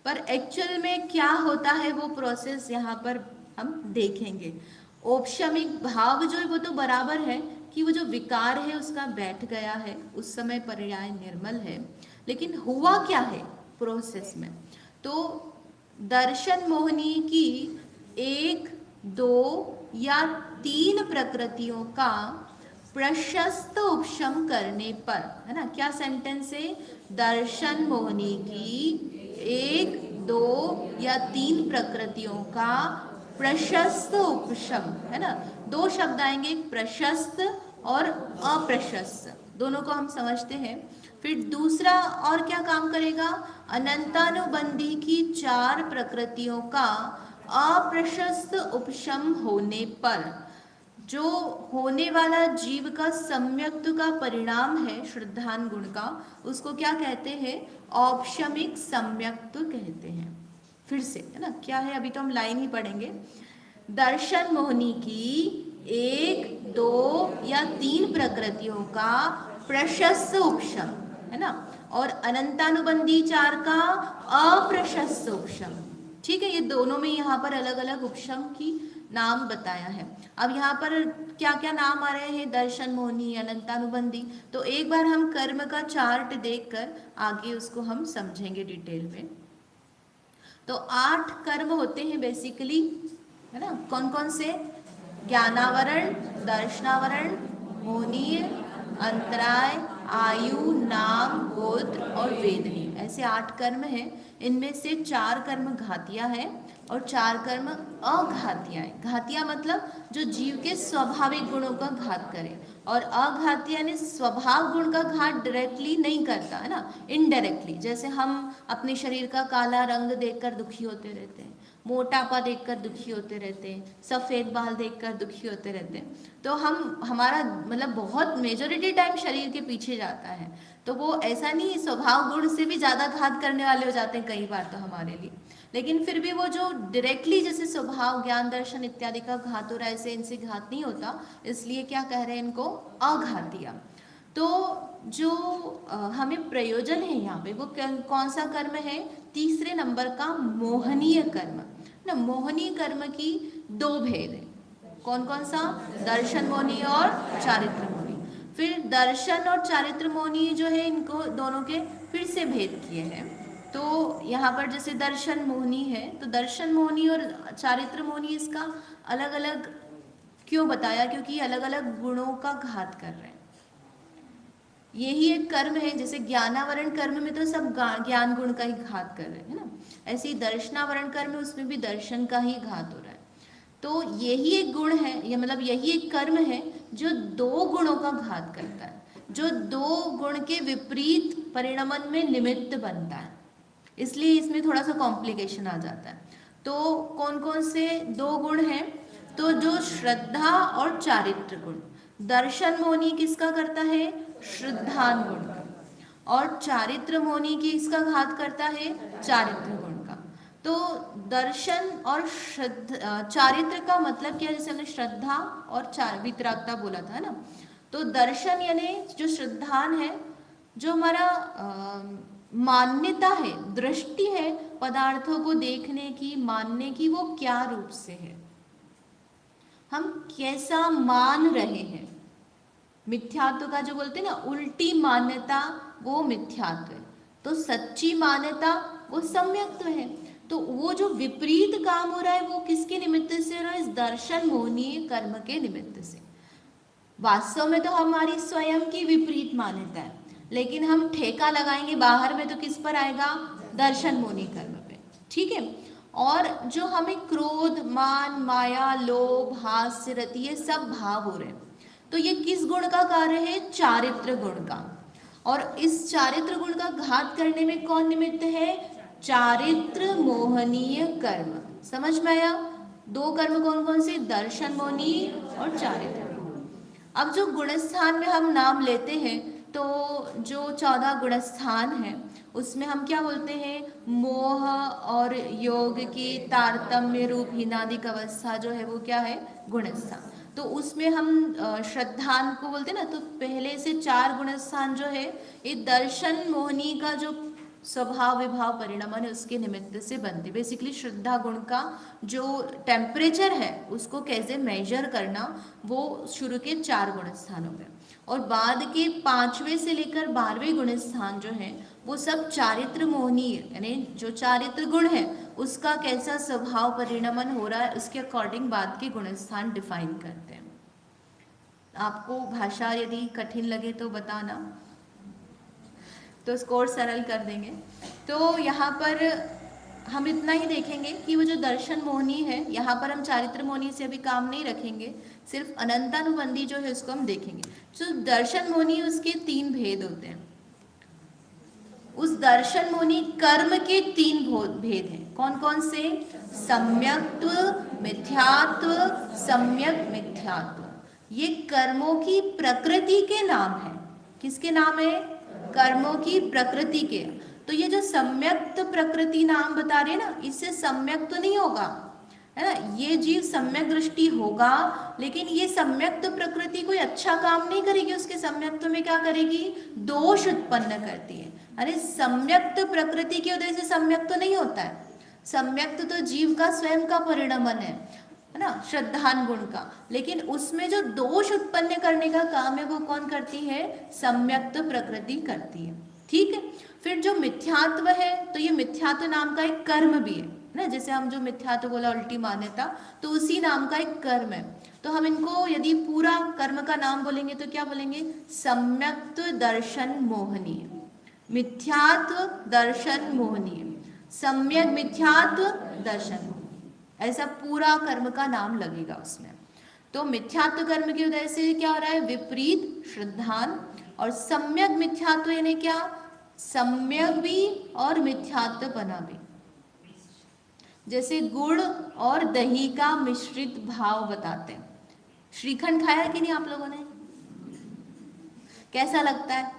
पर एक्चुअल में क्या होता है वो प्रोसेस यहाँ पर हम देखेंगे। औपशमिक भाव जो है वो तो बराबर है कि वो जो विकार है उसका बैठ गया है, उस समय पर्याय निर्मल है, लेकिन हुआ क्या है प्रोसेस में? तो दर्शन मोहनी की 1, 2 या 3 प्रकृतियों का प्रशस्त उपशम करने पर, है ना, क्या सेंटेंस है? दर्शन मोहनी की 1, 2 या 3 प्रकृतियों का प्रशस्त उपशम, है ना। 2 शब्द आएंगे, प्रशस्त और अप्रशस्त, दोनों को हम समझते हैं। फिर दूसरा और क्या काम करेगा? अनंतानुबंधी की 4 प्रकृतियों का अप्रशस्त उपशम होने पर, जो होने वाला जीव का सम्यक्त्व का परिणाम है श्रद्धान गुण का, उसको क्या कहते हैं? औपशमिक सम्यक्त्व कहते हैं। फिर से, है ना, क्या है, अभी तो हम लाइन ही पढ़ेंगे। दर्शन मोहनी की 1, 2 या 3 प्रकृतियों का प्रशस्त उपशम, है ना, और अनंतानुबंधी 4 का अप्रशस्त उपशम। ठीक है, ये दोनों में यहाँ पर अलग अलग उपशम की नाम बताया है। अब यहाँ पर क्या क्या नाम आ रहे हैं? दर्शन मोहनी, अनंतानुबंधी। तो एक बार हम कर्म का चार्ट देखकर आगे उसको हम समझेंगे डिटेल में। तो 8 कर्म होते हैं बेसिकली, है ना। कौन कौन से? ज्ञानावरण, दर्शनावरण, मोहनीय, अंतराय, आयु, नाम, गोत्र और वेदनी, ऐसे 8 कर्म हैं। इनमें से 4 कर्म घातिया है और 4 कर्म अघातिया है। घातिया मतलब जो जीव के स्वाभाविक गुणों का घात करे, और अघातिया ने स्वभाव गुण का घात डायरेक्टली नहीं करता, है ना, इनडायरेक्टली। जैसे हम अपने शरीर का काला रंग देखकर दुखी होते रहते हैं, मोटापा देखकर दुखी होते रहते हैं, सफ़ेद बाल देखकर दुखी होते रहते हैं, तो हमारा मतलब बहुत मेजॉरिटी टाइम शरीर के पीछे जाता है। तो वो ऐसा नहीं, स्वभाव गुण से भी ज़्यादा घात करने वाले हो जाते हैं कई बार तो हमारे लिए, लेकिन फिर भी वो जो डायरेक्टली जैसे स्वभाव, ज्ञान, दर्शन इत्यादि का घात हो रहा है, ऐसे इनसे घात नहीं होता, इसलिए क्या कह रहे हैं इनको? अघातिया। तो जो हमें प्रयोजन है यहाँ पे वो कौन सा कर्म है? तीसरे नंबर का मोहनीय कर्म ना। मोहनीय कर्म की 2 भेद है। कौन कौन सा? दर्शन मोहनी और चारित्र मोहनी। फिर दर्शन और चारित्र मोहनी जो है, इनको दोनों के फिर से भेद किए हैं। तो यहाँ पर जैसे दर्शन मोहनी है, तो दर्शन मोहनी और चारित्र मोहनी इसका अलग अलग क्यों बताया? क्योंकि अलग अलग गुणों का घात कर रहे हैं। यही एक कर्म है, जैसे ज्ञानावरण कर्म में तो सब ज्ञान गुण का ही घात कर रहे हैं, है ना। ऐसे ही दर्शनावरण कर्म में, उसमें भी दर्शन का ही घात हो रहा है। तो यही एक गुण है, या मतलब यही एक कर्म है जो दो गुणों का घात करता है, जो दो गुण के विपरीत परिणमन में निमित्त बनता है। इसलिए इसमें थोड़ा सा कॉम्प्लिकेशन आ जाता है। तो कौन कौन से दो गुण हैं? तो जो श्रद्धा और चारित्र गुण। दर्शन मोहनी किसका करता है? श्रद्धान गुण का। और चारित्र मोहनी किसका घात करता है? चारित्र गुण का। तो दर्शन और चारित्र का मतलब क्या? जैसे हमने श्रद्धा और वितरागता बोला था ना। तो दर्शन यानी जो श्रद्धान है, जो हमारा मान्यता है, दृष्टि है पदार्थों को देखने की, मानने की, वो क्या रूप से है, हम कैसा मान रहे हैं। मिथ्यात्व का जो बोलते हैं ना, उल्टी मान्यता, वो मिथ्यात्व है। तो सच्ची मान्यता वो सम्यक्त्व है। तो वो जो विपरीत काम हो रहा है, वो किसके निमित्त से हो रहा है? इस दर्शन मोहनीय कर्म के निमित्त से। वास्तव में तो हमारी स्वयं की विपरीत मान्यता है, लेकिन हम ठेका लगाएंगे बाहर में, तो किस पर आएगा? दर्शन मोहनी कर्म पे। ठीक है। और जो हमें क्रोध, मान, माया, लोभ, हास्य, रति, ये सब भाव हो रहे हैं, तो ये किस गुण का कार्य है? चारित्र गुण का। और इस चारित्र गुण का घात करने में कौन निमित्त है? चारित्र मोहनीय कर्म। समझ में आया? दो कर्म कौन कौन से? दर्शन मोहनी और चारित्र। अब जो गुणस्थान में हम नाम लेते हैं, तो जो 14 गुणस्थान है, उसमें हम क्या बोलते हैं? मोह और योग की तारतम्य रूप हीनादिक अवस्था जो है, वो क्या है? गुणस्थान। तो उसमें हम श्रद्धान को बोलते हैं ना। तो पहले से 4 गुणस्थान जो है, ये दर्शन मोहनी का जो स्वभाव विभाव परिणमन है, उसके निमित्त से बनते। बेसिकली श्रद्धा गुण का जो टेम्परेचर है, उसको कैसे मेजर करना, वो शुरू के 4 गुण स्थानों में। और बाद के 5वें से लेकर 12वें गुण स्थान जो है, वो सब चारित्र मोहनी, यानी जो चारित्र गुण है उसका कैसा स्वभाव परिणमन हो रहा है, उसके अकॉर्डिंग बाद के गुण स्थान डिफाइन करते हैं। आपको भाषा यदि कठिन लगे तो बताना, तो स्कोर सरल कर देंगे। तो यहाँ पर हम इतना ही देखेंगे कि वो जो दर्शन मोहनी है, यहाँ पर हम चारित्र मोहनी से अभी काम नहीं रखेंगे, सिर्फ अनंतानुबंधी जो है उसको हम देखेंगे। जो दर्शन मोहनी, उसके 3 भेद होते हैं। उस दर्शन मोहनी कर्म के 3 भेद हैं। कौन कौन से? सम्यक्त्व, मिथ्यात्व, सम्यक मिथ्यात्व। ये कर्मों की प्रकृति के नाम है। किसके नाम है? कर्मों की प्रकृति के। तो ये जो सम्यक्त प्रकृति नाम बता रहे हैं ना, इससे सम्यक तो नहीं होगा, है ना। ये जीव सम्यक दृष्टि होगा, लेकिन ये सम्यक्त प्रकृति कोई अच्छा काम नहीं करेगी। उसके सम्यक्त्व में क्या करेगी? दोष उत्पन्न करती है। अरे सम्यक्त प्रकृति की वजह से सम्यक्त तो नहीं होता है। सम्यक्त तो जीव का स्वयं का परिणमन है ना, श्रद्धान गुण का। लेकिन उसमें जो दोष उत्पन्न करने का काम है, वो कौन करती है? सम्यक्त प्रकृति करती है। ठीक है। फिर जो मिथ्यात्व है, तो ये मिथ्यात्व नाम का एक कर्म भी है ना। जैसे हम जो मिथ्यात्व बोला, उल्टी मान्यता, तो उसी नाम का एक कर्म है। तो हम इनको यदि पूरा कर्म का नाम बोलेंगे तो क्या बोलेंगे? सम्यक्त दर्शन मोहनीय, मिथ्यात्व दर्शन मोहनीय, सम्यक मिथ्यात्व दर्शन, ऐसा पूरा कर्म का नाम लगेगा उसमें। तो मिथ्यात्व कर्म की वजह से क्या हो रहा है? विपरीत श्रद्धान। और सम्यक मिथ्यात्व यानी क्या? सम्यक भी और मिथ्यात्व बना भी। जैसे गुड़ और दही का मिश्रित भाव बताते हैं। श्रीखंड खाया कि नहीं आप लोगों ने? कैसा लगता है?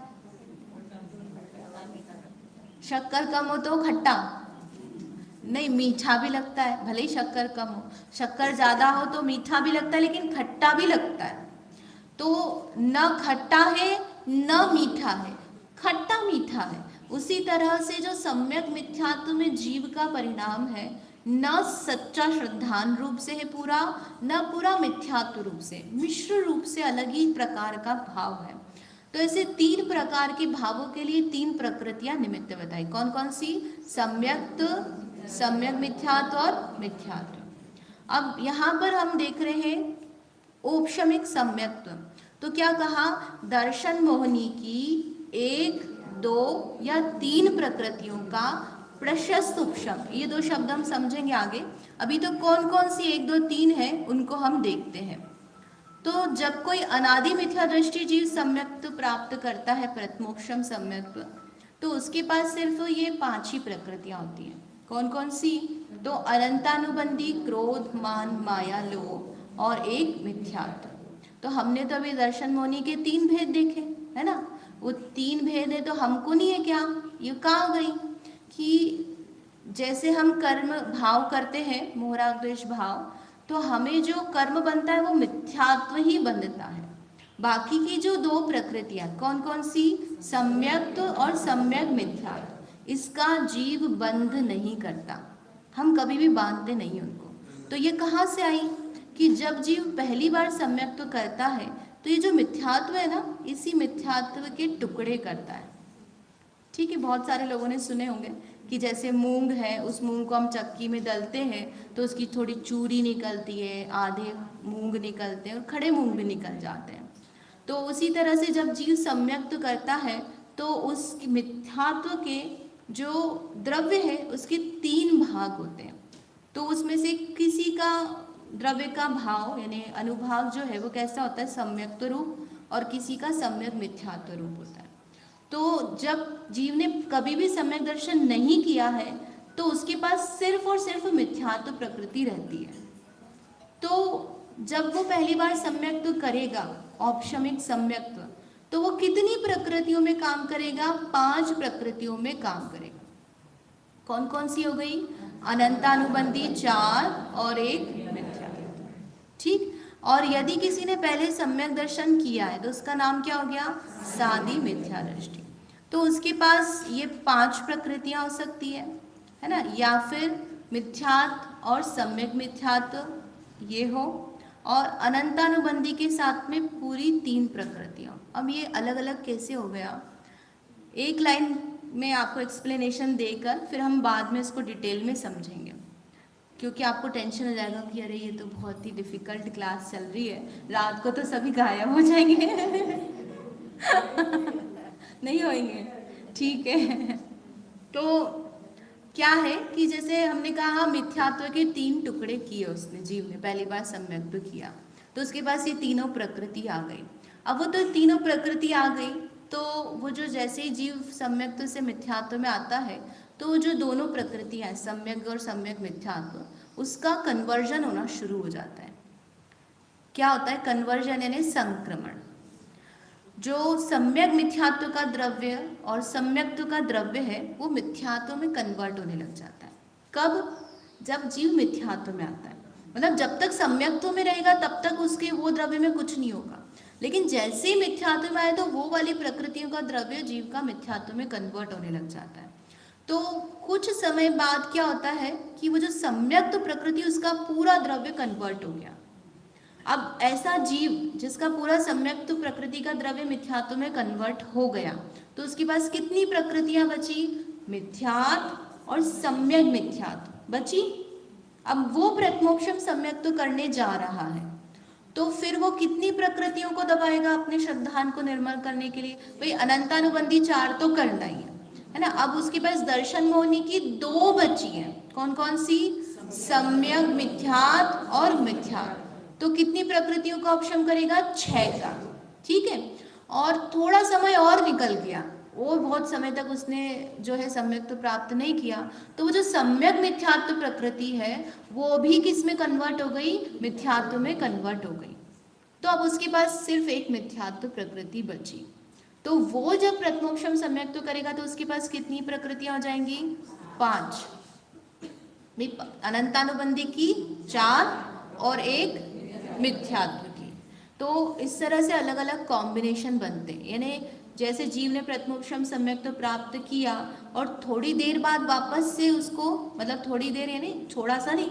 शक्कर कम हो तो खट्टा नहीं, मीठा भी लगता है। भले ही शक्कर कम हो, शक्कर ज्यादा हो तो मीठा भी लगता है, लेकिन खट्टा भी लगता है। तो न खट्टा है न मीठा है, खट्टा मीठा है। उसी तरह से जो सम्यक मिथ्यात्व में जीव का परिणाम है, न सच्चा श्रद्धान रूप से है पूरा, न पूरा मिथ्यात्व रूप से, मिश्र रूप से अलग ही प्रकार का भाव है। तो ऐसे 3 प्रकार के भावों के लिए 3 प्रकृतियां निमित्त बताई। कौन कौन सी? सम्यक्त, सम्यक मिथ्यात्व और मिथ्यात्व। अब यहाँ पर हम देख रहे हैं औपशमिक सम्यक्त्व। तो क्या कहा? दर्शन मोहिनी की 1, 2 या 3 प्रकृतियों का प्रशस्त उपशम, ये 2 शब्द हम समझेंगे आगे। अभी तो कौन कौन सी 1, 2, 3 है उनको हम देखते हैं। तो जब कोई अनादि मिथ्या दृष्टि जीव सम्यक्त्व प्राप्त करता है, प्रथमोपशम सम्यक्त्व, तो उसके पास सिर्फ ये 5 ही प्रकृतियां होती हैं। कौन कौन सी? तो अनंतानुबंधी, क्रोध, मान, माया, लोभ और एक मिथ्यात्व। तो हमने तो अभी दर्शन मोहिनी के 3 भेद देखे, है ना? वो 3 भेद है तो हमको नहीं है क्या? ये कहाँ गई कि जैसे हम कर्म भाव करते हैं, मोह राग द्वेष भाव, तो हमें जो कर्म बनता है वो मिथ्यात्व ही बनता है। बाकी की जो 2 प्रकृतियां कौन कौन सी? सम्यक्त्व और सम्यक मिथ्यात्व, इसका जीव बंध नहीं करता, हम कभी भी बांधते नहीं उनको। तो ये कहाँ से आई कि जब जीव पहली बार सम्यक्त्व करता है तो ये जो मिथ्यात्व है ना, इसी मिथ्यात्व के टुकड़े करता है। ठीक है, बहुत सारे लोगों ने सुने होंगे कि जैसे मूंग है, उस मूंग को हम चक्की में दलते हैं तो उसकी थोड़ी चूरी निकलती है, आधे मूंग निकलते हैं और खड़े मूंग भी निकल जाते हैं। तो उसी तरह से जब जीव सम्यक्त्व करता है तो उस मिथ्यात्व के जो द्रव्य है उसके 3 भाग होते हैं। तो उसमें से किसी का द्रव्य का भाव यानी अनुभाग जो है वो कैसा होता है? सम्यक्त्व रूप, और किसी का सम्यक मिथ्यात्व रूप होता है। तो जब जीव ने कभी भी सम्यक दर्शन नहीं किया है तो उसके पास सिर्फ और सिर्फ मिथ्यात्व प्रकृति रहती है। तो जब वो पहली बार सम्यक्त्व करेगा, औपशमिक सम्यक्त्व, तो वो कितनी प्रकृतियों में काम करेगा? 5 प्रकृतियों में काम करेगा। कौन कौन सी हो गई? अनंतानुबंधी 4 और एक मिथ्यात्व। ठीक, और यदि किसी ने पहले सम्यक दर्शन किया है तो उसका नाम क्या हो गया? सादी मिथ्या दृष्टि। तो उसके पास ये 5 प्रकृतियां हो सकती है ना, या फिर मिथ्यात्व और सम्यक मिथ्यात्व ये हो, और अनंतानुबंधी के साथ में पूरी 3 प्रकृतियां। अब ये अलग अलग कैसे हो गया? एक लाइन में आपको एक्सप्लेनेशन देकर फिर हम बाद में इसको डिटेल में समझेंगे, क्योंकि आपको टेंशन हो जाएगा कि अरे ये तो बहुत ही डिफिकल्ट क्लास चल रही है, रात को तो सभी गायब हो जाएंगे। नहीं होंगे? ठीक है। तो क्या है कि जैसे हमने कहा मिथ्यात्व के 3 टुकड़े किए उसने, जीव ने पहली बार सम्यक्त्व किया तो उसके पास ये तीनों प्रकृति आ गई। अब वो तो तीनों प्रकृति आ गई तो वो जो जैसे ही जीव सम्यक्त्व से मिथ्यात्व में आता है तो जो दोनों प्रकृति हैं, सम्यक और सम्यक मिथ्यात्व, उसका कन्वर्जन होना शुरू हो जाता है। क्या होता है? कन्वर्जन यानी संक्रमण। जो सम्यक मिथ्यात्व का द्रव्य और सम्यक्त्व का द्रव्य है वो मिथ्यात्व में कन्वर्ट होने लग जाता है। कब? जब जीव मिथ्यात्व में आता है। मतलब जब तक सम्यक्त्व में रहेगा तब तक उसके वो द्रव्य में कुछ नहीं होगा, लेकिन जैसे ही मिथ्यात्व में आए तो वो वाली प्रकृतियों का द्रव्य जीव का मिथ्यात्व में कन्वर्ट होने लग जाता है। तो कुछ समय बाद क्या होता है कि वो जो सम्यक्त्व प्रकृति उसका पूरा द्रव्य कन्वर्ट हो गया। अब ऐसा जीव जिसका पूरा सम्यक्त्व प्रकृति का द्रव्य मिथ्यात्व में कन्वर्ट हो गया तो उसके पास कितनी प्रकृतियां बची? मिथ्यात्व और सम्यक मिथ्यात्व बची। अब वो प्रथमोपशम सम्यक्त्व करने जा रहा है तो फिर वो कितनी प्रकृतियों को दबाएगा अपने श्रद्धान को निर्मल करने के लिए? भाई अनंतानुबंधी 4 तो करना ही है ना। अब उसके पास दर्शन मोहिनी की 2 बची हैं। कौन कौन सी? सम्यक मिथ्यात्व और मिथ्यात्व। तो कितनी प्रकृतियों का उपशम करेगा? 6 का। ठीक है, और थोड़ा समय और निकल गया, और बहुत समय तक उसने जो है सम्यक्त्व प्राप्त नहीं किया तो वो जो सम्यक मिथ्यात्व प्रकृति है वो भी किस में कन्वर्ट हो गई? मिथ्यात्व में कन्वर्ट हो गई। तो अब उसके पास सिर्फ एक मिथ्यात्व प्रकृति बची। तो वो जब प्रथमोपशम सम्यक्त्व करेगा तो उसके पास कितनी प्रकृतियां हो जाएंगी? 5। अनंतानुबंधी की 4 और एक मिथ्यात्व की। तो इस तरह से अलग अलग कॉम्बिनेशन बनते हैं। यानी जैसे जीव ने प्रथमोपशम सम्यक्त्व प्राप्त किया और थोड़ी देर बाद वापस से उसको, मतलब थोड़ी देर यानी थोड़ा सा नहीं,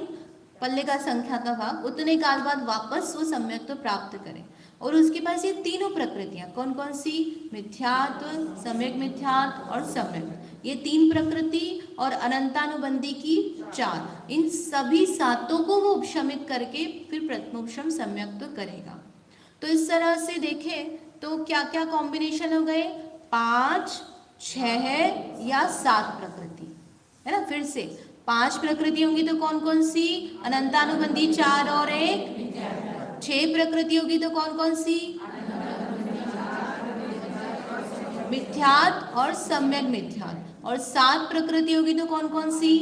पल्ले का संख्या का भाग, उतने काल बाद वापस वो सम्यक्त्व प्राप्त करे और उसके पास ये तीनों प्रकृतियां कौन कौन सी, मिथ्यात्व, सम्यक मिथ्यात्व और सम्यक, ये तीन प्रकृति और अनंतानुबंधी की चार, इन सभी सातों को वो उपशमित करके फिर प्रथमोपशम सम्यक तो करेगा। तो इस तरह से देखें तो क्या क्या कॉम्बिनेशन हो गए, 5, 6 या 7 प्रकृति, है ना। फिर से 5 प्रकृति होंगी तो कौन कौन सी, अनंतानुबंधी 4 और 1, 6 प्रकृति होगी तो कौन कौन सी, मिथ्यात्व और सम्यक मिथ्यात्व, और 7 प्रकृति होगी तो कौन कौन सी,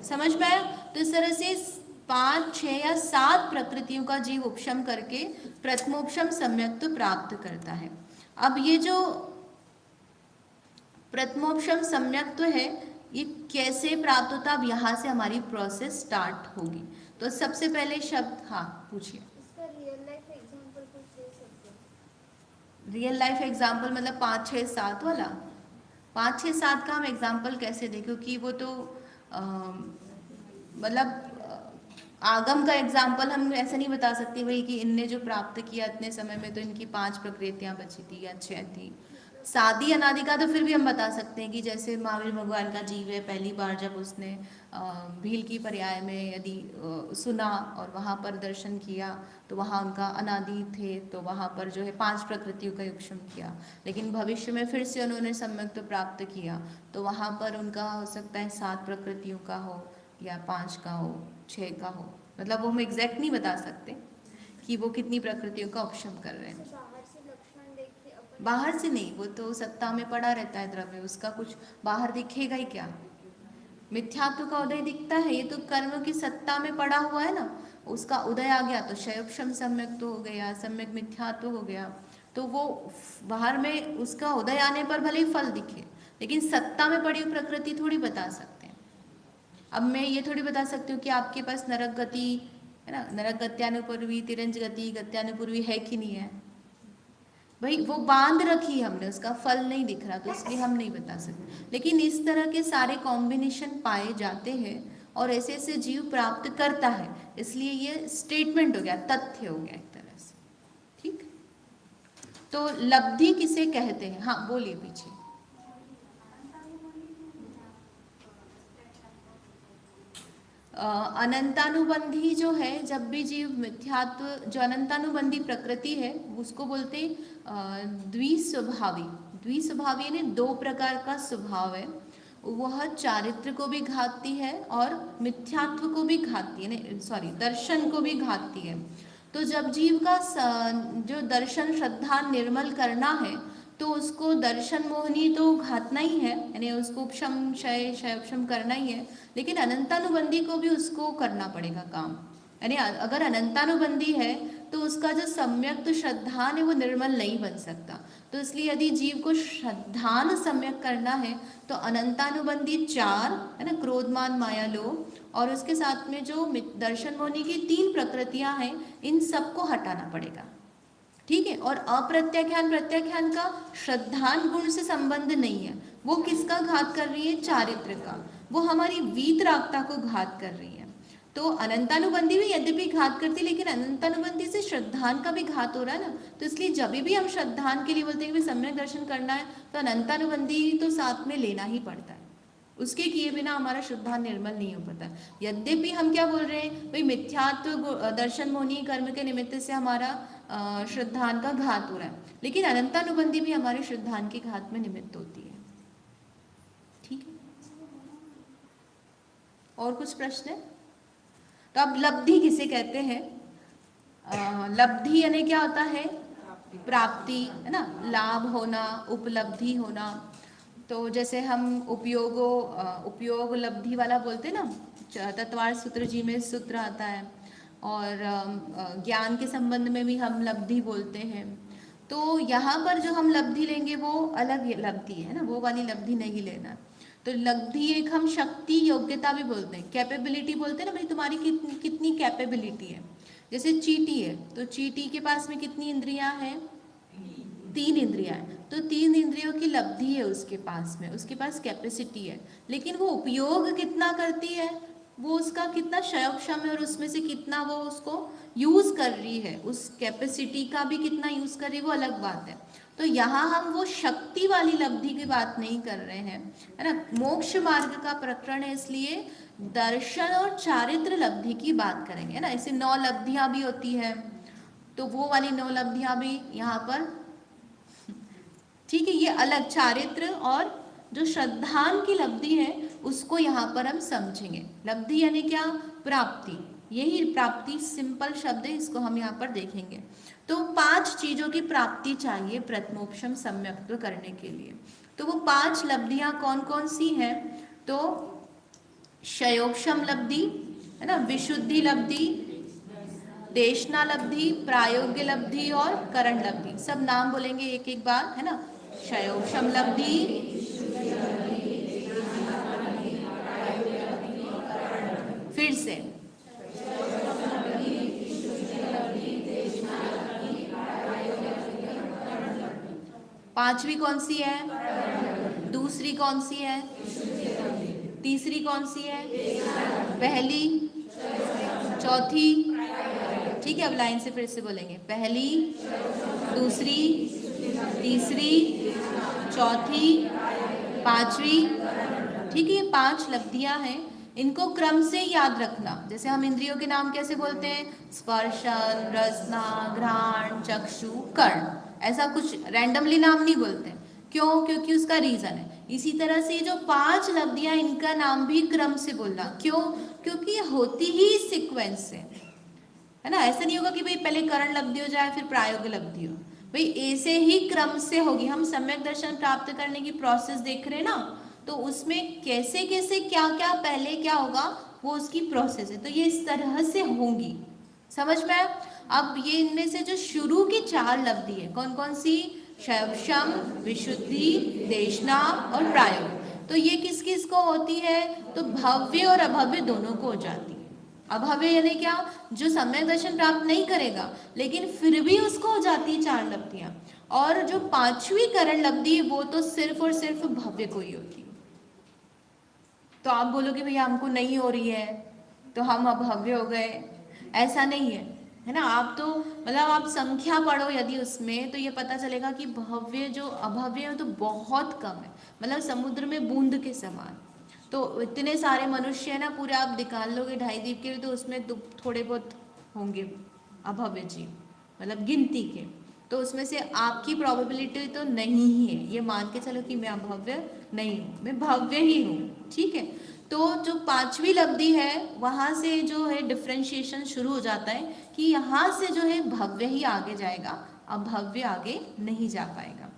समझ में आया। तो इस तरह से 5, 6 या 7 प्रकृतियों का जीव उपशम करके प्रथमोपशम सम्यक्त्व प्राप्त करता है। अब ये जो प्रथमोपशम सम्यक्त्व है ये कैसे प्राप्त होता है, अब यहाँ से हमारी प्रोसेस स्टार्ट होगी। तो सबसे पहले शब्द, हाँ पूछिए। इसका रियल लाइफ एग्जांपल कुछ दे सकते हैं? रियल लाइफ एग्जाम्पल मतलब 5, 6, 7 वाला, 5, 6, 7 का हम एग्जाम्पल कैसे दें, क्योंकि वो तो मतलब आगम का एग्जाम्पल हम ऐसे नहीं बता सकते भाई कि इनने जो प्राप्त किया इतने समय में तो इनकी 5 प्रकृतियां बची थी या 6 थी। सादी अनादि का तो फिर भी हम बता सकते हैं कि जैसे महावीर भगवान का जीव है, पहली बार जब उसने भील की पर्याय में यदि सुना और वहाँ पर दर्शन किया तो वहाँ उनका अनादि थे, तो वहाँ पर जो है 5 प्रकृतियों का उपशम किया। लेकिन भविष्य में फिर से उन्होंने सम्यक्त्व प्राप्त किया तो वहाँ पर उनका हो सकता है 7 प्रकृतियों का हो या 5 का हो, 6 का हो, मतलब वो हम एग्जैक्ट नहीं बता सकते कि वो कितनी प्रकृतियों का उपशम कर रहे हैं। बाहर से लक्षण देख के अपन, बाहर से नहीं, वो तो सत्ता में पड़ा रहता है द्रव्य, उसका कुछ बाहर दिखेगा ही क्या। मिथ्यात्व का उदय दिखता है, ये तो कर्म की सत्ता में पड़ा हुआ है ना, उसका उदय आ गया तो क्षयोपशम सम्यक तो हो गया, सम्यक मिथ्यात्व हो गया। तो वो बाहर में उसका उदय आने पर भले ही फल दिखे, लेकिन सत्ता में पड़ी हुई प्रकृति थोड़ी बता सकते हैं। अब मैं ये थोड़ी बता सकती हूँ कि आपके पास नरक गति है ना, नरक गत्यानुपूर्वी, तिरंज गति गत्यानुपूर्वी है कि नहीं है, भाई वो बांध रखी हमने, उसका फल नहीं दिख रहा तो इसलिए हम नहीं बता सकते। लेकिन इस तरह के सारे कॉम्बिनेशन पाए जाते हैं और ऐसे ऐसे जीव प्राप्त करता है, इसलिए ये स्टेटमेंट हो गया, तथ्य हो गया एक तरह से, ठीक। तो लब्धि किसे कहते हैं, हाँ बोलिए पीछे। अनंतानुबंधी जो है, जब भी जीव मिथ्यात्व, जो अनंतानुबंधी प्रकृति है उसको बोलते हैं द्विस्वभावी। द्विस्वभावी यानी 2 प्रकार का स्वभाव है, वह चारित्र को भी घातती है और मिथ्यात्व को भी घातती है, सॉरी दर्शन को भी घातती है। तो जब जीव का जो दर्शन श्रद्धा निर्मल करना है तो उसको दर्शन मोहनी तो घातना ही है, यानी उसको उपशम क्षय क्षयोपशम करना ही है, लेकिन अनंतानुबंधी को भी उसको करना पड़ेगा काम। यानी अगर अनंतानुबंधी है तो उसका जो सम्यक तो श्रद्धान है वो निर्मल नहीं बन सकता। तो इसलिए यदि जीव को श्रद्धान सम्यक करना है तो अनंतानुबंधी 4 है ना, क्रोधमान माया लोभ, और उसके साथ में जो दर्शन मोहनी की 3 प्रकृतियां हैं इन सबको हटाना पड़ेगा, ठीक है। और अप्रत्याख्यान प्रत्याख्यान का श्रद्धान गुण से संबंध नहीं है, वो किसका घात कर रही है, चारित्र का, वो हमारी वीतरागता को घात कर रही है। तो अनंतानुबंधी भी यद्यपि घात करती, लेकिन अनंतानुबंधी से श्रद्धान का भी घात हो रहा है ना, तो इसलिए जब भी हम श्रद्धान के लिए बोलते हैं कि सम्यक दर्शन करना है तो अनंतानुबंधी तो साथ में लेना ही पड़ता है, उसके किए बिना हमारा श्रद्धान निर्मल नहीं हो पाता। यद्यपि हम क्या बोल रहे हैं भाई, मिथ्यात्व दर्शन मोहनी कर्म के निमित्त से हमारा श्रद्धान का घात हो रहा है, लेकिन अनंतानुबंधी भी हमारे श्रद्धान के घात में निमित्त होती है, ठीक है। और कुछ प्रश्न है? तो अब लब्धि किसे कहते हैं? लब्धि यानी क्या होता है, प्राप्ति है ना, लाभ होना, उपलब्धि होना। तो जैसे हम उपयोग लब्धि वाला बोलते हैं ना, तत्वार सूत्र जी में सूत्र आता है, और ज्ञान के संबंध में भी हम लब्धि बोलते हैं। तो यहाँ पर जो हम लब्धि लेंगे वो अलग लब्धि है ना, वो वाली लब्धि नहीं लेना। तो लब्धि एक हम शक्ति योग्यता भी बोलते हैं, कैपेबिलिटी बोलते हैं ना, भाई तुम्हारी कितनी कैपेबिलिटी है। जैसे चींटी है तो चींटी के पास में कितनी इंद्रियां हैं, 3 इंद्रियां हैं, तो 3 इंद्रियों की लब्धि है उसके पास में, उसके पास कैपेसिटी है, लेकिन वो उपयोग कितना करती है, वो उसका कितना क्षयोक्षम है और उसमें से कितना वो उसको यूज कर रही है, उस कैपेसिटी का भी कितना यूज कर रही है, वो अलग बात है। तो यहाँ हम वो शक्ति वाली लब्धि की बात नहीं कर रहे हैं, है ना। मोक्ष मार्ग का प्रकरण है, इसलिए दर्शन और चारित्र लब्धि की बात करेंगे, है ना। ऐसे 9 लब्धियां भी होती है, तो वो वाली 9 लब्धियां भी यहाँ पर, ठीक है। ये अलग चारित्र और जो श्रद्धान की लब्धि है उसको यहाँ पर हम समझेंगे। लब्धि यानी क्या? प्राप्ति, यही प्राप्ति सिंपल शब्द है, इसको हम यहाँ पर देखेंगे। तो 5 चीजों की प्राप्ति चाहिए प्रथमोपशम सम्यक्त्व करने के लिए। तो वो 5 लब्धियां कौन कौन सी हैं? तो क्षयोक्षम लब्धि, है ना, विशुद्धि लब्धि, देशना लब्धि, प्रायोग्य लब्धि और करण लब्धि। सब नाम बोलेंगे एक एक बार, है ना। क्षयोक्षम लब्धि, फिर से, पांचवी कौन सी है? दूसरी कौन सी है? तीसरी कौन सी है? पहली, चौथी, ठीक है। अब लाइन से फिर से बोलेंगे, पहली, दूसरी, तीसरी, चौथी, पांचवी, ठीक है। ये 5 लब्धियां हैं, इनको क्रम से याद रखना। जैसे हम इंद्रियों के नाम कैसे बोलते हैं? स्पर्शन, रसना, घ्राण, चक्षु, कर्ण, ऐसा कुछ रैंडमली नाम नहीं बोलते। क्यों? क्योंकि उसका रीजन है। इसी तरह से जो 5 लब्धियां, इनका नाम भी क्रम से बोलना। क्यों? क्योंकि होती ही सीक्वेंस से, है ना। ऐसा नहीं होगा कि भाई पहले करण लब्धि हो जाए फिर प्रायोगिक लब्धि हो, भाई ऐसे ही क्रम से होगी। हम सम्यक दर्शन प्राप्त करने की प्रोसेस देख रहे हैं ना, तो उसमें कैसे कैसे क्या क्या पहले क्या होगा, वो उसकी प्रोसेस है। तो ये इस तरह से होंगी, समझ में आया? अब ये इनमें से जो शुरू की 4 लब्धि है, कौन कौन सी? क्षयक्षम, विशुद्धि, देशना और प्रायोग। तो ये किस किस को होती है? तो भव्य और अभव्य दोनों को हो जाती है। अभव्य यानी क्या? जो सम्यक दर्शन प्राप्त नहीं करेगा लेकिन फिर भी उसको हो जाती है 4 लब्धियां। और जो 5वीं करण लब्धि है वो तो सिर्फ और सिर्फ भव्य को ही होती है। तो आप बोलोगे भैया हमको नहीं हो रही है तो हम अभव्य हो गए, ऐसा नहीं है, है ना। आप तो मतलब आप संख्या पढ़ो यदि उसमें, तो ये पता चलेगा कि भव्य जो अभव्य है तो बहुत कम है, मतलब समुद्र में बूंद के समान। तो इतने सारे मनुष्य है ना, पूरे आप निकाल लोगे 2.5 द्वीप के लिए, तो उसमें तो थोड़े बहुत होंगे अभव्य जीव, मतलब गिनती के। तो उसमें से आपकी प्रोबेबिलिटी तो नहीं ही है, ये मान के चलो कि मैं अभव्य नहीं हूँ, मैं भव्य ही हूँ, ठीक है। तो जो 5वीं लब्धि है वहाँ से जो है डिफ्रेंशिएशन शुरू हो जाता है कि यहाँ से जो है भव्य ही आगे जाएगा, अभव्य आगे नहीं जा पाएगा।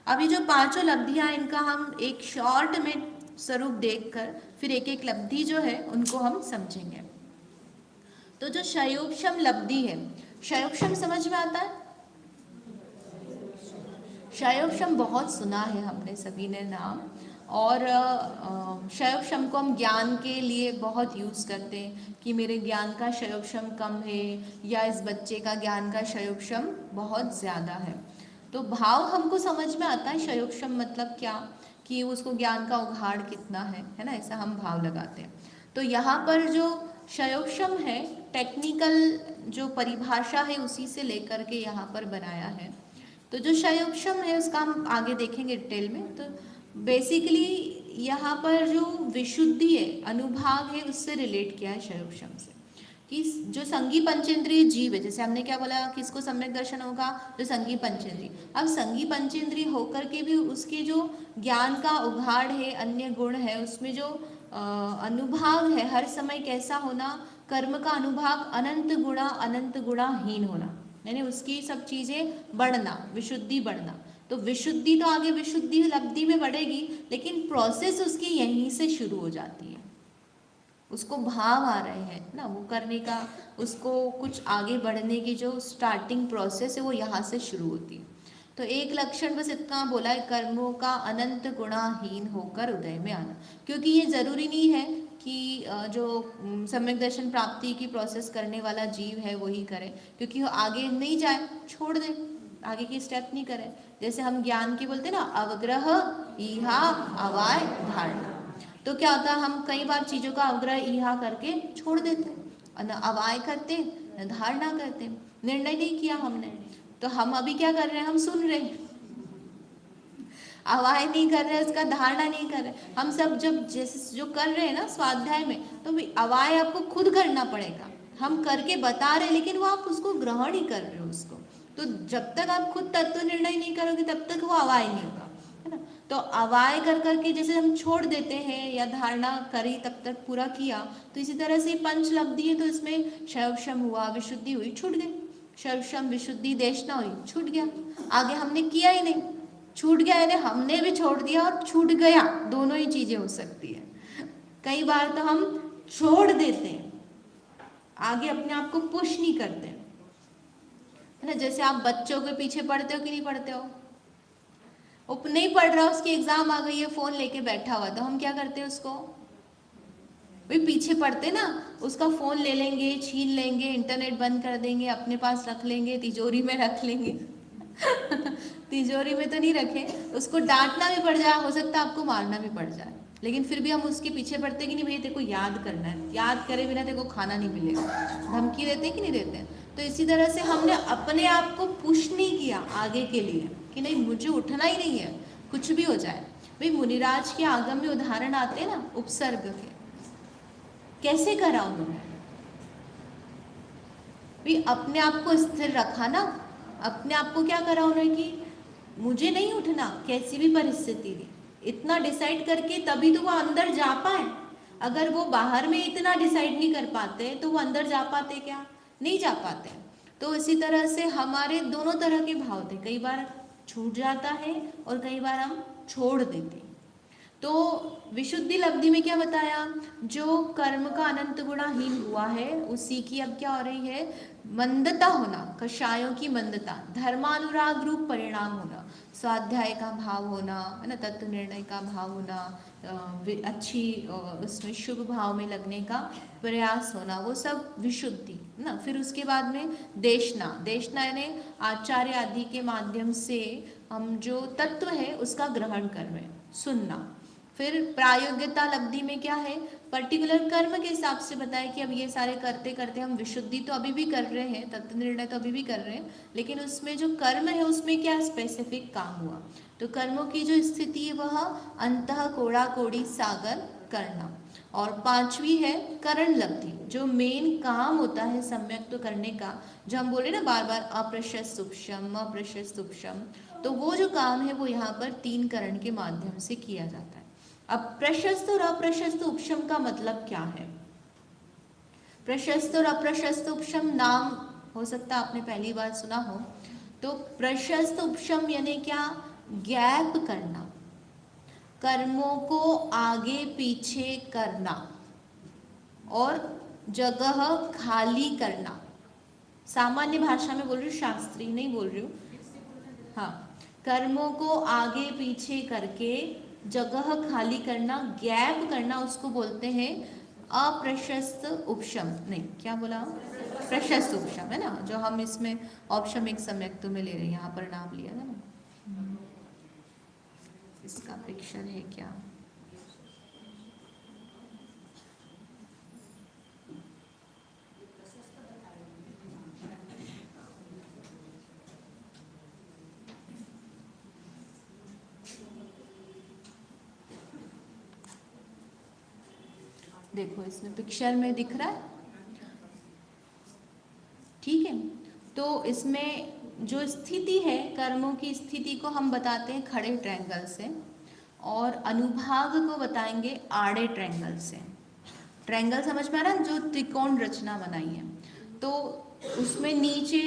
अभी जो 5 लब्धियाँ, इनका हम एक शॉर्ट में स्वरूप देखकर फिर एक एक लब्धि जो है उनको हम समझेंगे। तो जो क्षयोक्षम लब्धि है, क्षयोक्षम समझ में आता है? क्षयोक्षम बहुत सुना है हमने सभी ने नाम, और क्षयोक्षम को हम ज्ञान के लिए बहुत यूज़ करते हैं कि मेरे ज्ञान का क्षयोक्षम कम है या इस बच्चे का ज्ञान का क्षयोक्षम बहुत ज़्यादा है। तो भाव हमको समझ में आता है क्षयोक्षम मतलब क्या, कि उसको ज्ञान का उघाड़ कितना है ना, ऐसा हम भाव लगाते हैं। तो यहाँ पर जो क्षयोक्षम है, टेक्निकल जो परिभाषा है उसी से लेकर के यहाँ पर बनाया है। तो जो क्षयोक्षम है उसका हम आगे देखेंगे डिटेल में। तो बेसिकली यहाँ पर जो विशुद्धि है, अनुभाग है, उससे रिलेट किया है क्षयोक्षम से, कि जो संगी पंचेंद्रिय जीव है, जैसे हमने क्या बोला, किसको सम्यक दर्शन होगा? जो संगी पंचेंद्रिय। अब संगी पंचेंद्रिय होकर के भी उसके जो ज्ञान का उघाड़ है, अन्य गुण है, उसमें जो अनुभाग है हर समय कैसा होना? कर्म का अनुभाग अनंत गुणाहीन होना, यानी उसकी सब चीजें बढ़ना, विशुद्धि बढ़ना। तो विशुद्धि तो आगे विशुद्धि लब्धि में बढ़ेगी, लेकिन प्रोसेस उसकी यहीं से शुरू हो जाती है। उसको भाव आ रहे हैं ना वो करने का, उसको कुछ आगे बढ़ने की जो स्टार्टिंग प्रोसेस है वो यहाँ से शुरू होती है। तो एक लक्षण बस इतना बोला है, कर्मों का अनंत गुणाहीन होकर उदय में आना। क्योंकि ये जरूरी नहीं है कि जो सम्यक दर्शन प्राप्ति की प्रोसेस करने वाला जीव है वही करे, क्योंकि वो आगे नहीं जाए, छोड़ दे, आगे की स्टेप नहीं करे। जैसे हम ज्ञान की बोलते हैं ना, अवग्रह, ईहा, अवाय, धारणा, तो क्या होता है, हम कई बार चीजों का अवग्रह इहा करके छोड़ देते हैं, न अवाय करते न धारणा करते, निर्णय नहीं किया हमने। तो हम अभी क्या कर रहे हैं, हम सुन रहे हैं, अवाय नहीं कर रहे, उसका धारणा नहीं कर रहे। हम सब जब जैसे जो कर रहे हैं ना स्वाध्याय में, तो भी अवाय आपको खुद करना पड़ेगा। हम करके बता रहे लेकिन वो आप उसको ग्रहण ही कर रहे हो उसको। तो जब तक आप खुद तत्व निर्णय नहीं करोगे तब तक वो अवाय नहीं होगा, है ना। तो अवाय कर करके जैसे हम छोड़ देते हैं या धारणा करी तब तक पूरा किया, तो इसी तरह से पंच लब्धि है, तो इसमें शैवशम हुआ, विशुद्धि हुई, छूट गई। शैवशम विशुद्धि देशना हुई, छूट गया, आगे हमने किया ही नहीं, छूट गया, यानी हमने भी छोड़ दिया और छूट गया, दोनों ही चीजें हो सकती है। कई बार तो हम छोड़ देते हैं, आगे अपने आप को पुश नहीं करते, है ना। जैसे आप बच्चों के पीछे पढ़ते हो कि नहीं पढ़ते हो, वो नहीं पढ़ रहा, उसकी एग्जाम आ गई है, फोन लेके बैठा हुआ, तो हम क्या करते हैं उसको, भाई पीछे पढ़ते ना, उसका फोन ले लेंगे, छीन लेंगे, इंटरनेट बंद कर देंगे, अपने पास रख लेंगे, तिजोरी में रख लेंगे तिजोरी में तो नहीं रखे, उसको डांटना भी पड़ जाए, हो सकता है आपको मारना भी पड़ जाए, लेकिन फिर भी हम उसके पीछे पड़ते कि नहीं, भैया तेरे को याद करना है, याद करे बिना तेरे को खाना नहीं मिलेगा, धमकी देते कि नहीं देते। तो इसी तरह से हमने अपने आप को पुश नहीं किया आगे के लिए कि नहीं मुझे उठना ही नहीं है, कुछ भी हो जाए। भाई मुनिराज के आगम में उदाहरण आते हैं ना उपसर्ग के, कैसे करा उन्होंने, भाई अपने आप को स्थिर रखा ना, अपने आप को क्या करा उन्होंने कि मुझे नहीं उठना कैसी भी परिस्थिति थी, इतना डिसाइड करके तभी तो वो अंदर जा पाए। अगर वो बाहर में इतना डिसाइड नहीं कर पाते तो वो अंदर जा पाते क्या, नहीं जा पाते। तो इसी तरह से हमारे दोनों तरह के भाव थे, कई बार छूट जाता है और कई बार हम छोड़ देते। तो विशुद्धि लब्धि में क्या बताया, जो कर्म का अनंत गुणाहीन हुआ है उसी की अब क्या हो रही है, मंदता होना, कषायों की मंदता, धर्मानुराग रूप परिणाम होना, स्वाध्याय का भाव होना, है ना, तत्व निर्णय का भाव होना, अच्छी उसमें शुभ भाव में लगने का प्रयास होना, वो सब विशुद्धि ना। फिर उसके बाद में देशना, देशना यानी आचार्य आदि के माध्यम से हम जो तत्व है उसका ग्रहण कर रहे हैं, सुनना। फिर प्रायोग्यता लब्धि में क्या है, पर्टिकुलर कर्म के हिसाब से बताया कि अब ये सारे करते करते हम विशुद्धि तो अभी भी कर रहे हैं, तत्व निर्णय तो अभी भी कर रहे हैं, लेकिन उसमें जो कर्म है उसमें क्या स्पेसिफिक काम हुआ। तो कर्मों की जो स्थिति है वह अंतः कोड़ा कोड़ी सागर करना। और पांचवी है करण लब्धि, जो मेन काम होता है सम्यक तो करने का, जो हम बोले ना बार बार अप्रशस्त उपशम अप्रशस्त उपशम, तो वो जो काम है वो यहाँ पर तीन करण के माध्यम से किया जाता है। अब प्रशस्त और अप्रशस्त उपशम का मतलब क्या है, प्रशस्त और अप्रशस्त उपशम नाम हो सकता है आपने पहली बार सुना हो। तो प्रशस्त उपशम यानी क्या, गैप करना, कर्मों को आगे पीछे करना और जगह खाली करना। सामान्य भाषा में बोल रही हूँ, शास्त्रीय नहीं बोल रही हूँ। हाँ, कर्मों को आगे पीछे करके जगह खाली करना, गैप करना, उसको बोलते हैं अप्रशस्त उपशम। नहीं, क्या बोला, प्रशस्त उपशम, है ना, जो हम इसमें ऑप्शन एक सम्यक्त्व में ले रहे हैं, यहाँ पर नाम लिया था ना, इसका पिक्चर है क्या, देखो इसमें पिक्चर में दिख रहा है, ठीक है। तो इसमें जो स्थिति है, कर्मों की स्थिति को हम बताते हैं खड़े ट्रायंगल से, और अनुभाग को बताएंगे आड़े ट्रायंगल से। ट्रायंगल समझ में आ रहा है, जो त्रिकोण रचना बनाई है, तो उसमें नीचे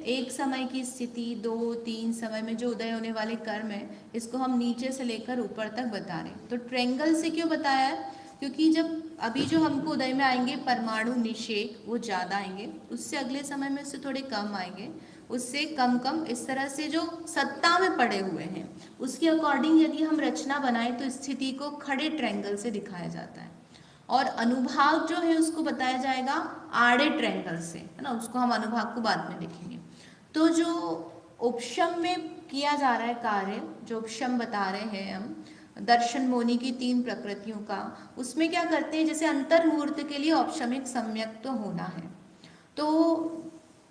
एक समय की स्थिति, 2, 3 समय में जो उदय होने वाले कर्म है, इसको हम नीचे से लेकर ऊपर तक बता रहे हैं। तो ट्रायंगल से क्यों बताया है, क्योंकि जब अभी जो हमको उदय में आएंगे परमाणु निषेक, वो ज़्यादा आएंगे, उससे अगले समय में उससे थोड़े कम आएंगे, उससे कम कम, इस तरह से जो सत्ता में पड़े हुए हैं उसके अकॉर्डिंग यदि हम रचना बनाएं तो स्थिति को खड़े ट्रायंगल से दिखाया जाता है। और अनुभाग जो है उसको बताया जाएगा आड़े ट्रायंगल से, है ना, उसको हम अनुभाग को बाद में देखेंगे। तो जो उपशम में किया जा रहा है कार्य, जो उपशम बता रहे हैं हम, दर्शन मोनी की 3 प्रकृतियों का, उसमें क्या करते हैं, जैसे अंतर्मूर्त के लिए औपशमिक सम्यक तो होना है, तो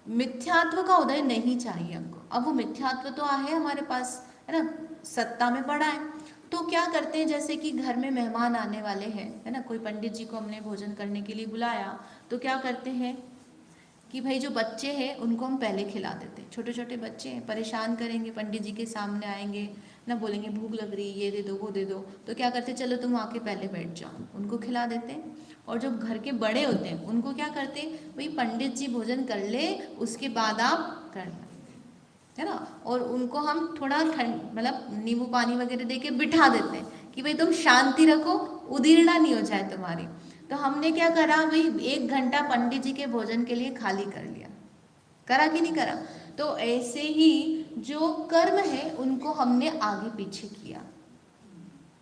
मिथ्यात्व का उदय नहीं चाहिए हमको। अब वो मिथ्यात्व तो है हमारे पास, है ना, सत्ता में पड़ा है, तो क्या करते हैं, जैसे कि घर में मेहमान आने वाले हैं, है ना, कोई पंडित जी को हमने भोजन करने के लिए बुलाया, तो क्या करते हैं कि भाई जो बच्चे हैं उनको हम पहले खिला देते हैं। छोटे छोटे बच्चे हैं, परेशान करेंगे, पंडित जी के सामने आएंगे ना, बोलेंगे भूख लग रही, ये दे दो वो दे दो, तो क्या करते हैं, चलो तुम आके पहले बैठ जाओ, उनको खिला देते हैं। और जो घर के बड़े होते हैं उनको क्या करते हैं, भाई पंडित जी भोजन कर ले, उसके बाद आप करना, है ना, और उनको हम थोड़ा ठंड मतलब नींबू पानी वगैरह दे के बिठा देते हैं कि भाई तुम शांति रखो, उदीर्णा नहीं हो जाए तुम्हारी। तो हमने क्या करा भाई, 1 घंटा पंडित जी के भोजन के लिए खाली कर लिया, करा कि नहीं करा। तो ऐसे ही जो कर्म है उनको हमने आगे पीछे किया,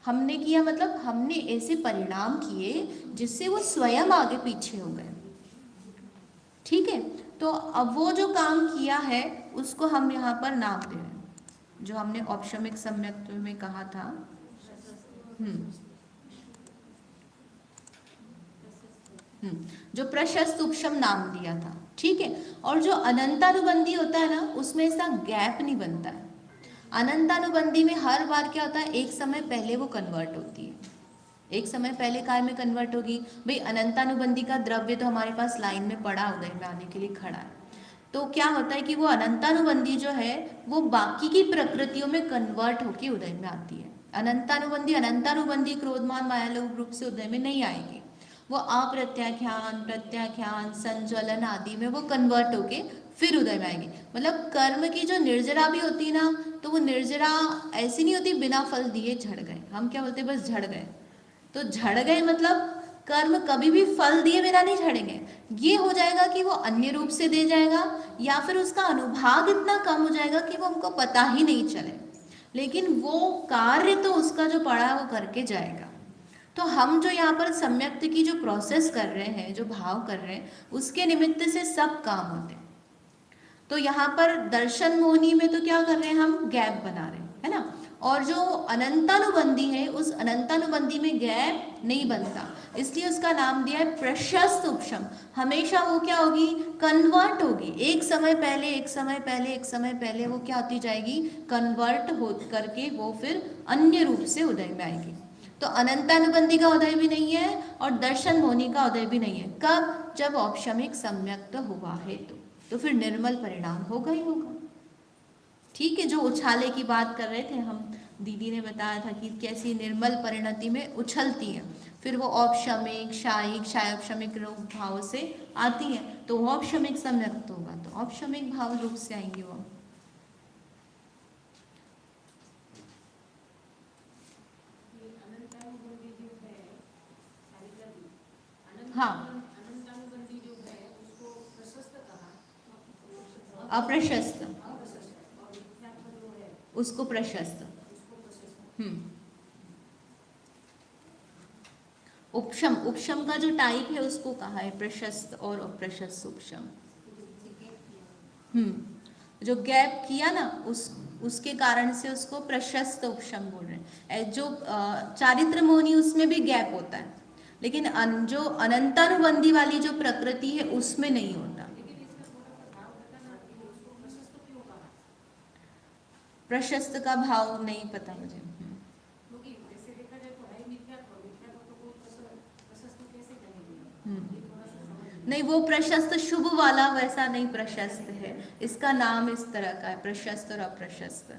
हमने किया मतलब हमने ऐसे परिणाम किए जिससे वो स्वयं आगे पीछे हो गए। ठीक है, तो अब वो जो काम किया है उसको हम यहाँ पर नाम दे रहे हैं, जो हमने औपशमिक सम्यक में कहा था। जो प्रशस्त उपशम नाम दिया था, ठीक है। और जो अनंतानुबंधी होता है ना, उसमें ऐसा गैप नहीं बनता है। अनंतानुबंधी में हर बार क्या होता है, एक समय पहले वो कन्वर्ट होती है, एक समय पहले काय में कन्वर्ट होगी। भाई अनंतानुबंधी का द्रव्य तो हमारे पास लाइन में पड़ा, उदय में आने के लिए खड़ा है, तो क्या होता है कि वो अनंतानुबंधी जो है वो बाकी की प्रकृतियों में कन्वर्ट होकर उदय में आती है। अनंतानुबंधी क्रोधमान मायालोभ रूप से उदय में नहीं आएगी, वो अप्रत्याख्यान, प्रत्याख्यान, संज्वलन आदि में वो कन्वर्ट होके फिर उदय में आएगी। मतलब कर्म की जो निर्जरा भी होती ना, तो वो निर्जरा ऐसी नहीं होती बिना फल दिए झड़ गए, हम क्या बोलते बस झड़ गए। तो झड़ गए मतलब कर्म कभी भी फल दिए बिना नहीं झड़ेंगे, ये हो जाएगा कि वो अन्य रूप से दे जाएगा, या फिर उसका अनुभाग इतना कम हो जाएगा कि वो हमको पता ही नहीं चले, लेकिन वो कार्य तो उसका जो पड़ा है वो करके जाएगा। तो हम जो यहाँ पर सम्यक्त की जो प्रोसेस कर रहे हैं, जो भाव कर रहे हैं, उसके निमित्त से सब काम होते हैं। तो यहाँ पर दर्शन मोहनी में तो क्या कर रहे हैं, हम गैप बना रहे हैं, है ना। और जो अनंतानुबंधी है, उस अनंतानुबंधी में गैप नहीं बनता, इसलिए उसका नाम दिया है प्रशस्त उपशम। हमेशा वो क्या होगी, कन्वर्ट होगी, एक समय पहले एक समय पहले एक समय पहले वो क्या होती जाएगी, कन्वर्ट हो करके वो फिर अन्य रूप से उदय में आएगी। तो अनंतानुबंधी का उदय भी नहीं है और दर्शन मोहनी का उदय भी नहीं है। कब, जब औपशमिक सम्यक्त हुआ है तो फिर निर्मल परिणाम होगा ही होगा। ठीक है, जो उछाले की बात कर रहे थे हम, दीदी ने बताया था कि कैसी निर्मल परिणति में उछलती है, फिर वो औपशमिक, शायिक, शायोपशमिक रूप भाव से आती है, तो औपशमिक सम्यक्त होगा तो औपशमिक भाव रूप से आएंगे वो। हाँ, अप्रशस्त, उसको प्रशस्त। उपशम, उपशम का जो टाइप है उसको कहा है प्रशस्त और अप्रशस्त उपशम। जो गैप किया ना उसके कारण से उसको प्रशस्त उपशम बोल रहे हैं। जो चारित्र मोहनी उसमें भी गैप होता है, लेकिन जो अनंतानुबंधी वाली जो प्रकृति है उसमें नहीं होता। प्रशस्त का भाव नहीं पता मुझे। नहीं, वो प्रशस्त शुभ वाला वैसा नहीं प्रशस्त है, इसका नाम इस तरह का है, प्रशस्त और अप्रशस्त।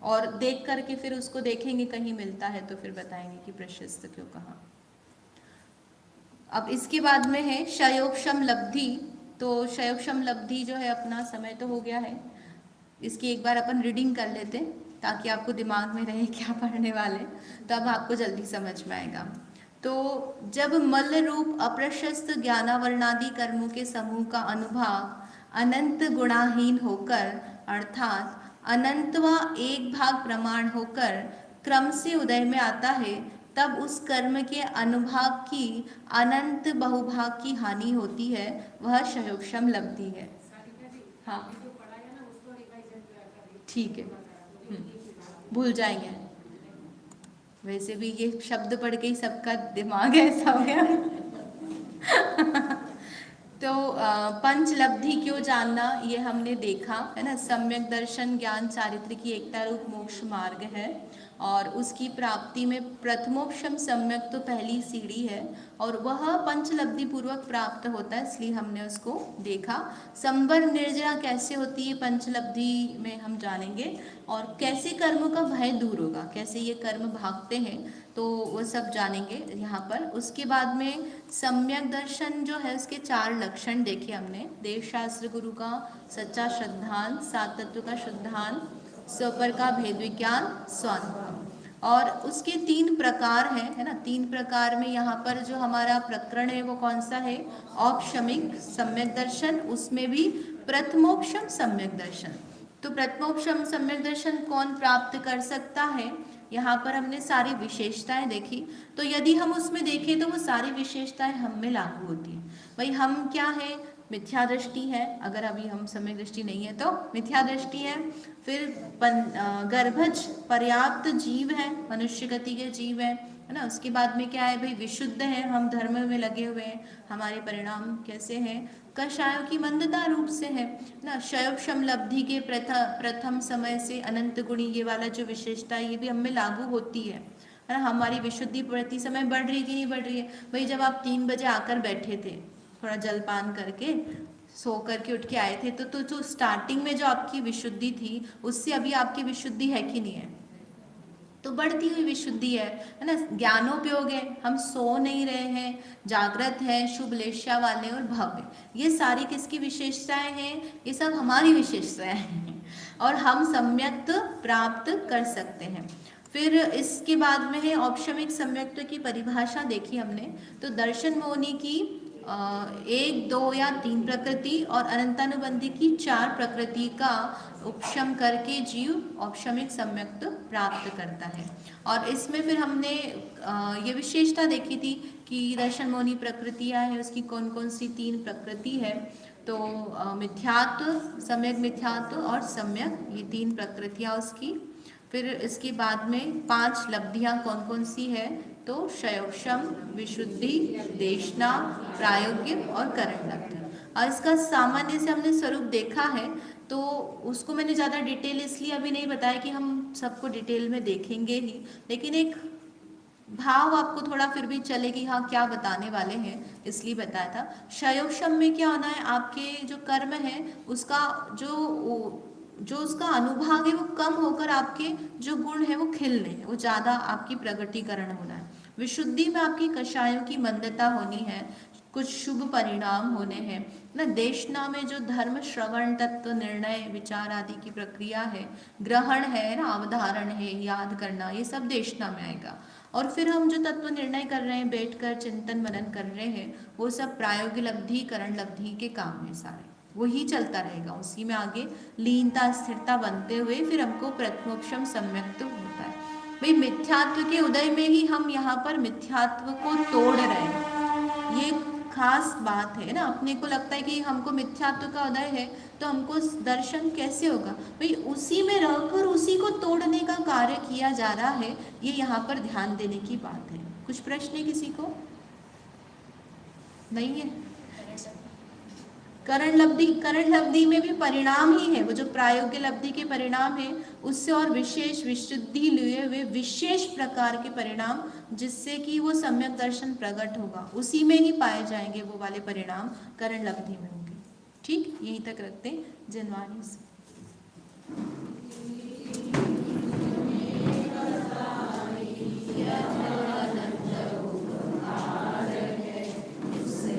और देख करके फिर उसको देखेंगे, कहीं मिलता है तो फिर बताएंगे कि प्रशस्त क्यों कहा। अब इसके बाद में है शयोपशम लब्धि। तो शयोपशम लब्धि जो है, अपना समय तो हो गया है, इसकी एक बार अपन रीडिंग कर लेते ताकि आपको दिमाग में रहे क्या पढ़ने वाले, तो अब आपको जल्दी समझ में आएगा। तो जब मल रूप अप्रशस्त ज्ञानावरणादि कर्मों के समूह का अनुभाग अनंत गुणाहीन होकर, अर्थात अनंत व एक भाग प्रमाण होकर क्रम से उदय में आता है, तब उस कर्म के अनुभाग की अनंत बहुभाग की हानि होती है, वह शयोपशम लब्धि है। हाँ, ठीक है। भूल जाएंगे। वैसे भी ये शब्द पढ़ के ही सबका दिमाग ऐसा हो गया। तो पंचलब्धि क्यों जानना, ये हमने देखा है ना। सम्यक दर्शन ज्ञान चारित्र की एकता रूप मोक्ष मार्ग है, और उसकी प्राप्ति में प्रथमोपशम सम्यक तो पहली सीढ़ी है, और वह पंचलब्धि पूर्वक प्राप्त होता है, इसलिए हमने उसको देखा। संवर निर्जरा कैसे होती है पंचलब्धि में हम जानेंगे, और कैसे कर्मों का भय दूर होगा, कैसे ये कर्म भागते हैं, तो वो सब जानेंगे यहाँ पर। उसके बाद में सम्यक दर्शन जो है उसके 4 लक्षण देखे हमने। देव शास्त्र गुरु का सच्चा श्रद्धान, सात तत्व का शुद्धान, स्वपर का भेद विज्ञान, स्वानुभव। और उसके 3 प्रकार हैं, है ना। 3 प्रकार में यहाँ पर जो हमारा प्रकरण है वो कौन सा है, औपशमिक सम्यक दर्शन, उसमें भी प्रथमोपशम सम्यक दर्शन। तो प्रथमोपशम सम्यक दर्शन कौन प्राप्त कर सकता है, यहाँ पर हमने सारी विशेषताएं देखी। तो यदि हम उसमें देखें तो वो सारी विशेषताएं हम में लागू होती है। भाई हम क्या है, मिथ्या दृष्टि है, अगर अभी हम सम्यक दृष्टि नहीं है तो मिथ्या दृष्टि है। फिर गर्भज पर्याप्त जीव है, मनुष्य गति के जीव है ना। उसके बाद में क्या है भाई, विशुद्ध है, हम धर्म में लगे हुए हैं, हमारे परिणाम कैसे हैं, कषायों की मंदता रूप से है ना। शयोपशम लब्धि के प्रथम समय से अनंत गुणी, ये वाला जो विशेषता है ये भी हमें लागू होती है ना। हमारी विशुद्धि प्रति समय बढ़ रही है कि नहीं बढ़ रही है। भाई जब आप 3 बजे आकर बैठे थे, थोड़ा जलपान करके सो करके उठ के आए थे, तो जो स्टार्टिंग में जो आपकी विशुद्धि थी उससे अभी आपकी विशुद्धि है कि नहीं है, तो बढ़ती हुई विशुद्धि है ना। ज्ञानोपयोग है, हम सो नहीं रहे हैं, जागृत है, शुभ लेशा वाले और भव्य, ये सारी किसकी विशेषताएं हैं, ये सब हमारी विशेषताएं हैं, और हम सम्यक्त प्राप्त कर सकते हैं। फिर इसके बाद में है औपशमिक सम्यक्त्व की परिभाषा देखी हमने। तो दर्शन मोहनी की 1, 2 या 3 प्रकृति और अनंतानुबंधी की 4 प्रकृति का उपशम करके जीव औपशमिक सम्यक्त्व प्राप्त करता है। और इसमें फिर हमने ये विशेषता देखी थी कि दर्शन मोहनी प्रकृतियाँ हैं, उसकी कौन कौन सी 3 प्रकृति है। तो मिथ्यात्व, सम्यक मिथ्यात्व और सम्यक, ये 3 प्रकृतियाँ उसकी। फिर इसके बाद में 5 लब्धियाँ कौन कौन सी है, तो शयोपशम, विशुद्धि, देशना, प्रायोगिक और करण लब्धि। और इसका सामान्य से हमने स्वरूप देखा है, तो उसको मैंने ज़्यादा डिटेल इसलिए अभी नहीं बताया कि हम सबको डिटेल में देखेंगे ही, लेकिन एक भाव आपको थोड़ा फिर भी चले कि हाँ क्या बताने वाले हैं, इसलिए बताया था। शयोपशम में क्या होना है, आपके जो कर्म है उसका जो उसका अनुभाग है वो कम होकर आपके जो गुण है वो खिलने हैं, वो ज़्यादा आपकी प्रगटीकरण होना है। विशुद्धि में आपकी कषायों की मंदता होनी है, कुछ शुभ परिणाम होने हैं ना। देशना में जो धर्म श्रवण तत्व निर्णय विचार आदि की प्रक्रिया है, ग्रहण है ना, अवधारण है, याद करना, ये सब देशना में आएगा। और फिर हम जो तत्व निर्णय कर रहे हैं, बैठकर चिंतन मनन कर रहे हैं, वो सब प्रायोगिक लब्धि, करण लब्धि के काम में सारे वही चलता रहेगा, उसी में आगे लीनता स्थिरता बनते हुए फिर हमको प्रथमोपशम सम्यक्त्व होता है। भाई मिथ्यात्व के उदय में ही हम यहाँ पर मिथ्यात्व को तोड़ रहे हैं, ये खास बात है ना। अपने को लगता है कि हमको मिथ्यात्व का उदय है तो हमको दर्शन कैसे होगा, भाई उसी में रहकर उसी को तोड़ने का कार्य किया जा रहा है, ये यहाँ पर ध्यान देने की बात है। कुछ प्रश्न है किसी को? नहीं है? करण लब्धि में भी परिणाम ही है, वो जो प्रायोगिक लब्धि के परिणाम है उससे और विशेष विशुद्धि लिए हुए विशेष प्रकार के परिणाम, जिससे कि वो सम्यक दर्शन प्रकट होगा, उसी में ही पाए जाएंगे वो वाले परिणाम करण लब्धि में होंगे। ठीक, यहीं तक रखते हैं। जनवाणी से